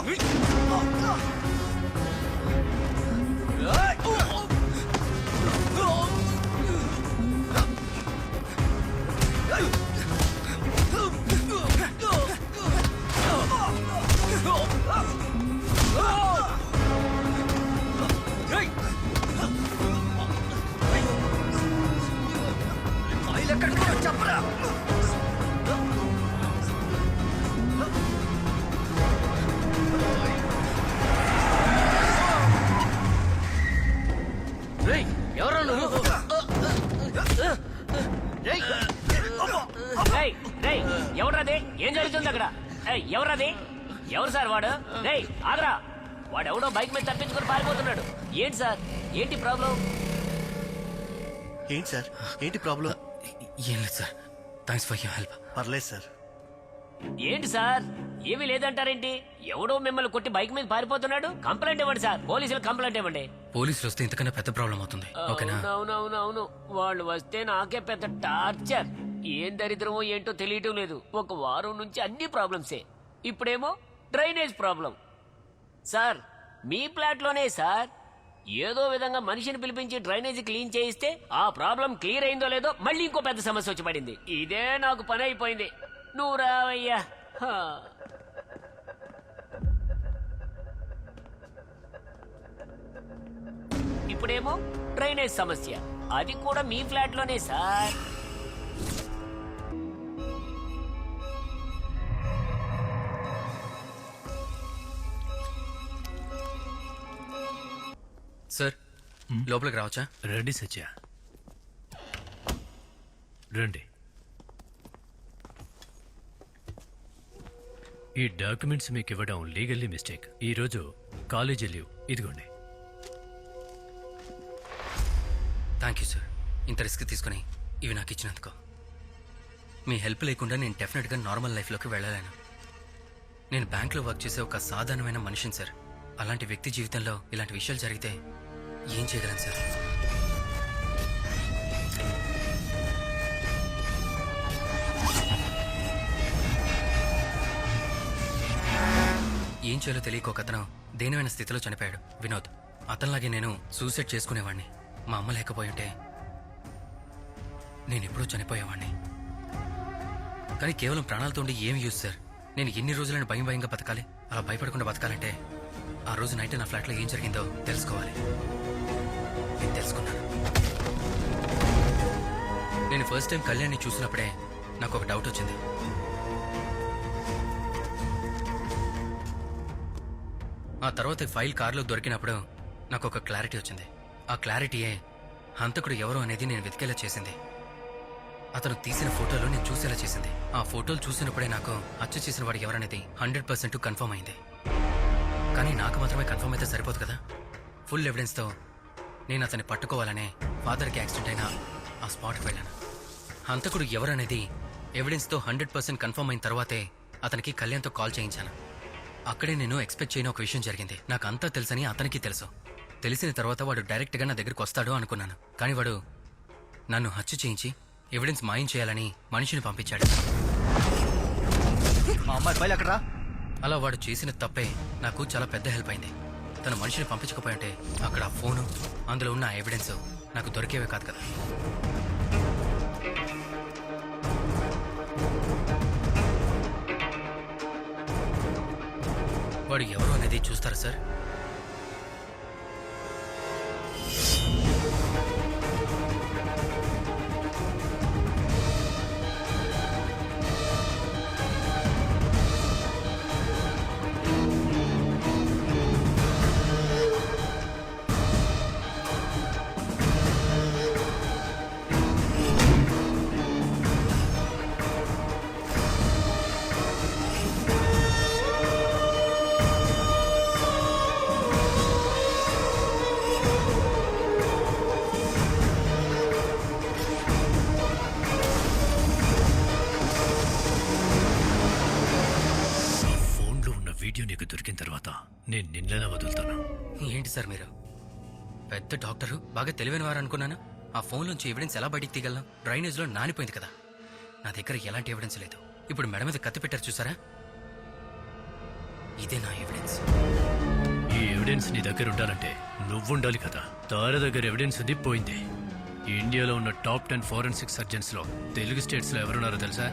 వాడు రేయ్ ఆగరా వాడెవడో బైక్ మీద తప్పించుకొని పారిపోతున్నాడు. ఏంటి సార్ ఏంటి ప్రాబ్లం?
ఏంటి సార్ ఏంటి ప్రాబ్లం?
ఏం లేదు sir, thanks for your help.
పర్లేదు సార్.
ఏంటి సార్ ఏమీ లేదంటారేంటి? ఎవడో మిమ్మల్ని కొట్టి బైక్ మీద పారిపోతున్నాడు. కంప్లైంట్ ఇవ్వండి సార్, పోలీసులకు కంప్లైంట్ ఇవ్వండి.
పోలీసులు వస్తే ఇంతకన్నా పెద్ద ప్రాబ్లం అవుతుంది. ఓకేనా?
అవునవునవును, వాళ్ళు వస్తే నాకే పెద్ద టార్చర్. ఏం దరిద్రమో ఏంటో తెలియటం లేదు. ఒక వారం నుంచి అన్ని ప్రాబ్లమ్సే. ఇప్పుడేమో డ్రైనేజ్ ప్రాబ్లం. సార్ మీ ఫ్లాట్ లోనే సార్ ఏదో విధంగా మనిషిని పిలిపించి డ్రైనేజ్ క్లీన్ చేయిస్తే ఆ ప్రాబ్లం క్లియర్ అయిందో లేదో మళ్ళీ ఇంకో పెద్ద సమస్య వచ్చి పడింది. ఇదే నాకు పని అయిపోయింది. నువ్వు రావయ్యా. హా. ఇప్పుడేమో డ్రైనేజ్ సమస్య, అది కూడా మీ ఫ్లాట్ లోనే సార్.
సార్ లోపలికి రావచ్చా?
రండి సత్య, రండి. ఈ డాక్యుమెంట్స్ మీకు ఇవ్వడం లీగల్లీ మిస్టేక్. ఈరోజు కాలేజీ లీవ్. ఇదిగోండి.
థ్యాంక్ యూ సార్, ఇంత రిస్క్ తీసుకుని ఇవి నాకు ఇచ్చినందుకు. మీ హెల్ప్ లేకుండా నేను డెఫినెట్గా నార్మల్ లైఫ్లోకి వెళ్ళలేను. నేను బ్యాంక్లో వర్క్ చేసే ఒక సాధారణమైన మనిషిని సార్. అలాంటి వ్యక్తి జీవితంలో ఇలాంటి విషయాలు జరిగితే ఏం చేయగలను సార్? ఏం చేయాలో తెలియక ఒక అతను దేనివైన స్థితిలో చనిపోయాడు. వినోద్. అతనిలాగే నేను సూసైడ్ చేసుకునేవాడిని. మా అమ్మ లేకపోయి ఉంటే నేను ఎప్పుడూ చనిపోయేవాడిని. కానీ కేవలం ప్రాణాలతో ఉండి ఏం యూజ్ సార్? నేను ఎన్ని రోజులను భయంగా బతకాలి? అలా భయపడకుండా బతకాలంటే ఆ రోజు నైట్ నా ఫ్లాట్లో ఏం జరిగిందో తెలుసుకోవాలి. నేను తెలుసుకున్నాను. నేను ఫస్ట్ టైం కళ్యాణ్ని చూసినప్పుడే నాకు ఒక డౌట్ వచ్చింది. ఆ తర్వాత ఫైల్ కారులో దొరికినప్పుడు నాకు ఒక క్లారిటీ వచ్చింది. ఆ క్లారిటీయే హంతకుడు ఎవరు అనేది నేను వెతికేలా చేసింది. అతను తీసిన ఫోటోలు నేను చూసేలా చేసింది. ఆ ఫోటోలు చూసినప్పుడే నాకు హత్య చేసిన వాడు ఎవరనేది 100% కన్ఫర్మ్ అయింది. కానీ నాకు మాత్రమే కన్ఫర్మ్ అయితే సరిపోదు కదా. ఫుల్ ఎవిడెన్స్తో నేను అతన్ని పట్టుకోవాలనే ఫాదర్కి యాక్సిడెంట్ అయిన ఆ స్పాట్కి వెళ్ళాను. హంతకుడు ఎవరనేది ఎవిడెన్స్తో 100% కన్ఫర్మ్ అయిన తర్వాతే అతనికి కళ్యాణ్తో కాల్ చేయించాను. అక్కడే నేను ఎక్స్పెక్ట్ చేయని ఒక విషయం జరిగింది. నాకు అంతా తెలుసని అతనికి తెలుసు. తెలిసిన తర్వాత వాడు డైరెక్ట్గా నా దగ్గరికి వస్తాడు అనుకున్నాను. కానీ వాడు నన్ను హత్య చేయించి ఎవిడెన్స్ మాయం చేయాలని మనిషిని పంపించాడు. అలా వాడు చేసిన తప్పే నాకు చాలా పెద్ద హెల్ప్ అయింది. తను మనిషిని పంపించకపోయి ఉంటే అక్కడ ఆ ఫోను, అందులో ఉన్న ఎవిడెన్స్ నాకు దొరికేవే కాదు కదా. వాడు ఎవరు అనేది చూస్తారా సార్?
వీడియో నీకు దొరికిన తర్వాత నేను నిన్నెలా వదులుతాను?
ఏంటి సార్ మీరు పెద్ద డాక్టరు, బాగా తెలివైన వారు అనుకున్నాను. ఆ ఫోన్లోంచి ఎవిడెన్స్ ఎలా బయటికి తీయగలను? డ్రైనేజ్లో నానిపోయింది కదా. నా దగ్గర ఎలాంటి ఎవిడెన్స్ లేదు. ఇప్పుడు మెడ మీద కత్తి పెట్టారు చూసారా? ఇదే నా ఎవిడెన్స్.
ఈ ఎవిడెన్స్ నీ దగ్గర ఉండాలంటే నువ్వుండాలి కదా. తార దగ్గర ఎవిడెన్స్ ఉంది, పోయింది. ఇండియాలో ఉన్న టాప్ 10 ఫోరెన్సిక్ సర్జన్స్ లో తెలుగు స్టేట్స్ లో ఎవరున్నారో తెలుసా?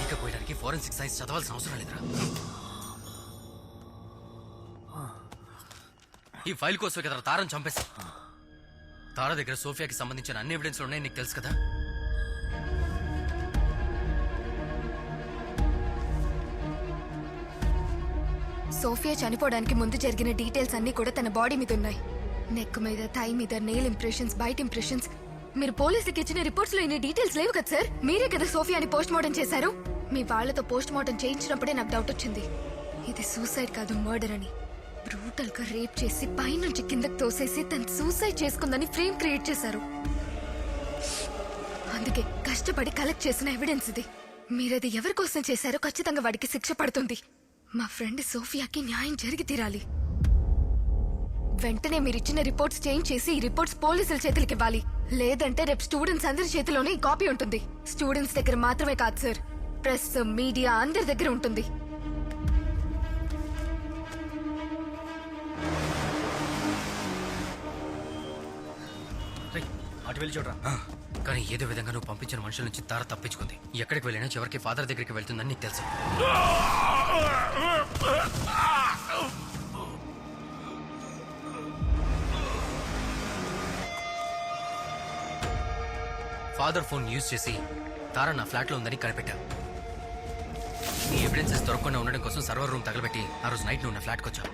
ఈక పోయడానికి ఫోరెన్సిక్ సైన్స్ చదవాల్సిన అవసరం లేదురా. ఈ ఫైల్ కోసం కదా తారని చంపేశా. తార దగ్గర సోఫియాకి సంబంధించిన అన్ని ఎవిడెన్స్ ఉన్నాయి, నీకు తెలుసు కదా.
సోఫియా చనిపోవడానికి ముందు జరిగిన డీటెయిల్స్ అన్ని కూడా తన బాడీ మీద ఉన్నాయి. నెక్ మీద, థై మీద, నెయిల్ ఇంప్రెషన్స్, బైట్ ఇంప్రెషన్స్. మీరు పోలీసులకు ఇచ్చిన రిపోర్ట్స్ లో ఇన్ని డీటెయిల్స్ లేవు కదా సార్. మీరే కదా సోఫియాని పోస్ట్ మార్టం చేశారు. మీ వాళ్లతో పోస్ట్ మార్టం చేయించినప్పుడే నాకు డౌట్ వచ్చింది ఇది సూసైడ్ కాదు మర్డర్ అని. బ్రూటల్ గా రేప్ చేసి పైనుంచి కిందకి తోసేసి తను సూసైడ్ చేసుకుందని ఫ్రేమ్ క్రియేట్ చేశారు. అందుకే కష్టపడి కలెక్ట్ చేసిన ఎవిడెన్స్ ఇది. మీరది ఎవరి కోసం చేశారో ఖచ్చితంగా వాడికి శిక్ష పడుతుంది. మా ఫ్రెండ్ సోఫియాకి న్యాయం జరిగి తీరాలి. వెంటనే మీరిచ్చిన రిపోర్ట్స్ చేంజ్ చేసి ఈ రిపోర్ట్స్ పోలీసుల చేతులకి ఇవ్వాలి. లేదంటే రేపు స్టూడెంట్స్ అందరి చేతిలోనే ఈ కాపీ ఉంటుంది. స్టూడెంట్స్ దగ్గర మాత్రమే కాదు సార్, ప్రెస్, మీడియా అందరి దగ్గర ఉంటుంది.
అటు వెళ్ళి చూడరా.
కానీ ఏదో విధంగా నువ్వు పంపించిన మనుషుల నుంచి తార తప్పించుకుంది. ఎక్కడికి వెళ్ళినా చివరికి ఫాదర్ దగ్గరికి వెళ్తుందని నీకు తెలుసు. ఫాదర్ ఫోన్ యూజ్ చేసి తార నా ఫ్లాట్ లో ఉందని కనిపెట్టా. నీ ఎవిడెన్సెస్ దొరకకుండా ఉండడం కోసం సర్వర్ రూమ్ తగలబెట్టి ఆ రోజు నైట్ నువ్వు నా ఫ్లాట్కి వచ్చావు.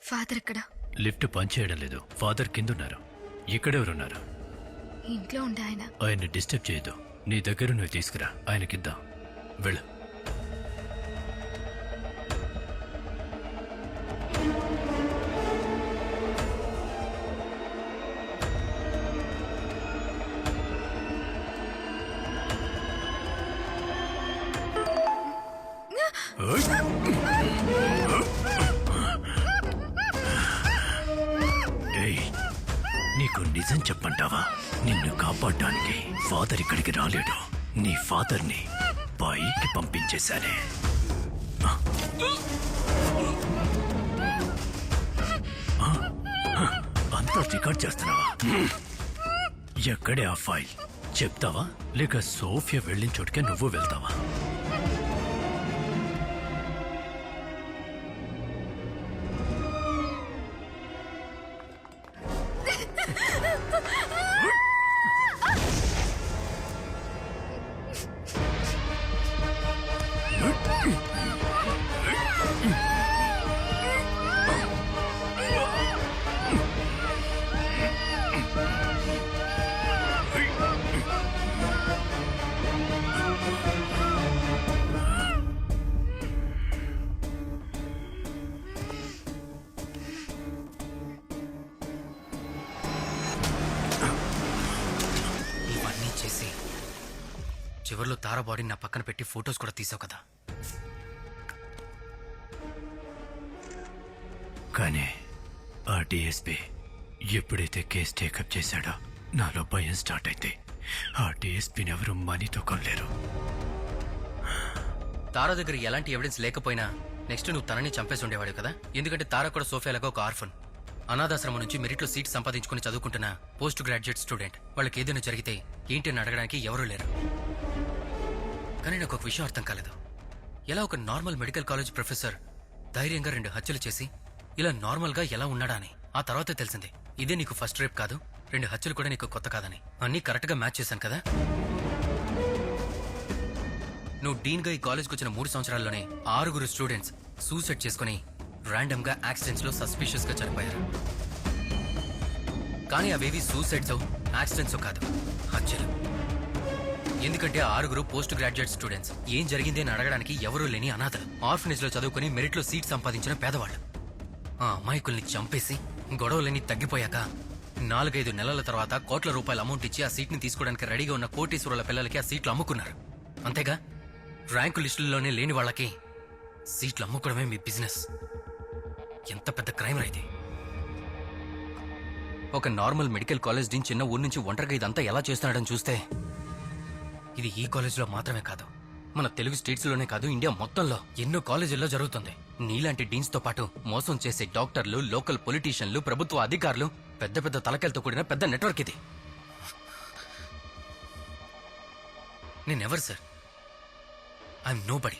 ఫాదర్ ఎక్కడ?
లిఫ్ట్ పనిచేయడం లేదు. ఫాదర్ కిందున్నారు. ఇక్కడెవరున్నారు?
ఇంట్లో ఉండే ఆయన.
ఆయన్ని డిస్టర్బ్ చేయదు. నీ దగ్గర నువ్వు తీసుకురా, ఆయనకిద్దాం. వెళ్ళు. ఏయ్, నీకు నిజం చెప్పంటావా? నిన్ను కాపాడడానికి ఫాదర్ ఇక్కడికి రాలేడు. నీ ఫాదర్ని పైకి పంపించేశానే. అంతా రికార్డ్ చేస్తున్నావా? ఎక్కడే ఆ ఫైల్? చెప్తావా లేక సోఫియా వెళ్ళిన చోటుకే నువ్వు వెళ్తావా?
చివర్లో తారా బాడీని నా పక్కన పెట్టి ఫొటోస్ కూడా తీసావు కదా.
కానీ ఆ డిఎస్పీ ఎప్పుడైతే కేసు టేకప్ చేశాడో నాలో భయం స్టార్ట్ అయితే. ఆ డిఎస్పీని ఎవరు మనీతో కొనలేరు.
తారా దగ్గర ఎలాంటి ఎవిడెన్స్ లేకపోయినా నెక్స్ట్ నువ్వు తనని చంపేసి ఉండేవాడు కదా. ఎందుకంటే తారా కూడా సోఫియాలాగా ఒక ఆర్ఫన్. అనాథాశ్రమం నుంచి మెరిట్లో సీట్ సంపాదించుకుని చదువుకుంటున్న పోస్ట్ గ్రాడ్యుయేట్ స్టూడెంట్. వాళ్ళకి ఏదైనా జరిగితే ఏంటి అని అడగడానికి ఎవరూ లేరు. కానీ నాకు ఒక విషయం అర్థం కాలేదు. ఎలా ఒక నార్మల్ మెడికల్ కాలేజ్ ప్రొఫెసర్ ధైర్యంగా 2 హత్యలు చేసి ఇలా నార్మల్గా ఎలా ఉన్నాడా అని ఆ తర్వాతే తెలిసింది. ఇదే నీకు ఫస్ట్ రేప్ కాదు, 2 హత్యలు కూడా నీకు కొత్త కాదని. అన్నీ కరెక్ట్గా మ్యాచ్ చేశాను కదా. నువ్వు డీన్గా ఈ కాలేజ్కి వచ్చిన 3 సంవత్సరాల్లోనే 6 స్టూడెంట్స్ సూసైడ్ చేసుకుని ర్యాండమ్ గా యాక్సిడెంట్స్ లో సస్పిషియస్ గా చనిపోయారు. కానీ అవేవి సూసైడ్స్ యాక్సిడెంట్స్ కాదు, హత్యలు. ఎందుకంటే 6 పోస్ట్ గ్రాడ్యుయేట్ స్టూడెంట్స్ ఏం జరిగింది అని అడగడానికి ఎవరూ లేని అనాథలు. ఆర్ఫనేజ్ లో చదువుకుని మెరిట్ లో సీట్ సంపాదించిన పేదవాళ్ళు. ఆ అమాయకుల్ని చంపేసి గొడవలన్నీ తగ్గిపోయాక 4-5 నెలల తర్వాత కోట్ల రూపాయల అమౌంట్ ఇచ్చి ఆ సీట్ ని తీసుకోవడానికి రెడీగా ఉన్న కోటీశ్వరుల పిల్లలకి ఆ సీట్లు అమ్ముకున్నారు. అంతేగా ర్యాంకు లిస్టుల్లోనే లేని వాళ్ళకి సీట్లు అమ్ముకోవడమే మీ బిజినెస్. ఎంత పెద్ద క్రైమ్ రా ఇది. ఒక నార్మల్ మెడికల్ కాలేజ్ డీన్ చిన్న ఊరు నుంచి ఒంటరిగా ఇదంతా ఎలా చేస్తున్నాడని చూస్తే ఇది ఈ కాలేజీలో మాత్రమే కాదు, మన తెలుగు స్టేట్స్లోనే కాదు, ఇండియా మొత్తంలో ఎన్నో కాలేజీల్లో జరుగుతుంది. నీలాంటి డీన్స్ తో పాటు మోసం చేసే డాక్టర్లు, లోకల్ పొలిటీషియన్లు, ప్రభుత్వ అధికారులు, పెద్ద పెద్ద తలకాయలతో కూడిన పెద్ద నెట్వర్క్ ఇది. నేనెవరు సార్? I'm no body.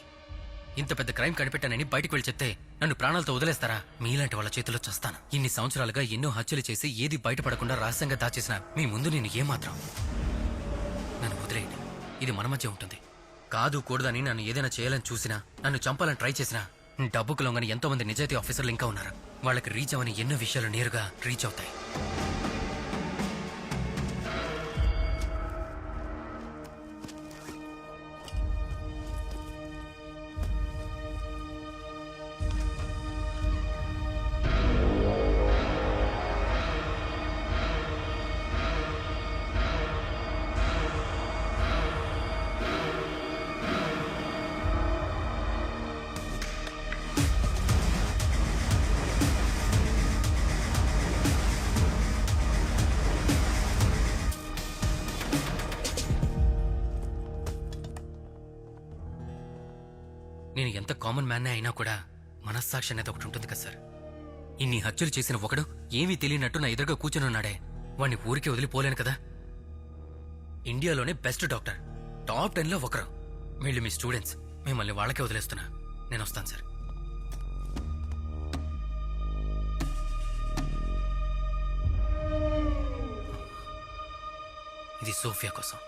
ఇంత పెద్ద క్రైమ్ కనిపెట్టానని బయటకు వెళ్ళి చెప్తే నన్ను ప్రాణాలతో వదిలేస్తారా? మీలాంటి వాళ్ళ చేతిలో చస్తాను. ఇన్ని సంవత్సరాలుగా ఎన్నో హత్యలు చేసి ఏది బయటపడకుండా రహస్యంగా దాచేసిన మీ ముందు నేను ఏమాత్రం. నన్ను వదిలేయండి, ఇది మన మధ్య ఉంటుంది. కాదు కూడదని నన్ను ఏదైనా చేయాలని చూసినా, నన్ను చంపాలని ట్రై చేసినా, డబ్బుకు లొంగని ఎంతో మంది నిజాయితీ ఆఫీసర్లు ఇంకా ఉన్నారు. వాళ్ళకి రీచ్ అవని ఎన్నో విషయాలు నేరుగా రీచ్ అవుతాయి. నేను ఎంత కామన్ మ్యాన్ అయినా కూడా మనస్సాక్షి అనేది ఒకటి ఉంటుంది కదా సార్. ఇన్ని హత్యలు చేసిన ఒకడు ఏమీ తెలియనట్టు నా ఎదురుగా కూర్చొని ఉన్నాడే, వాడిని ఊరికే వదిలిపోలేను కదా. ఇండియాలోనే బెస్ట్ డాక్టర్, టాప్ 10లో ఒకరు. వీళ్ళు మీ స్టూడెంట్స్, మిమ్మల్ని వాళ్ళకే వదిలేస్తున్నా. నేను వస్తాను సార్. ఇది సోఫియా కోసం.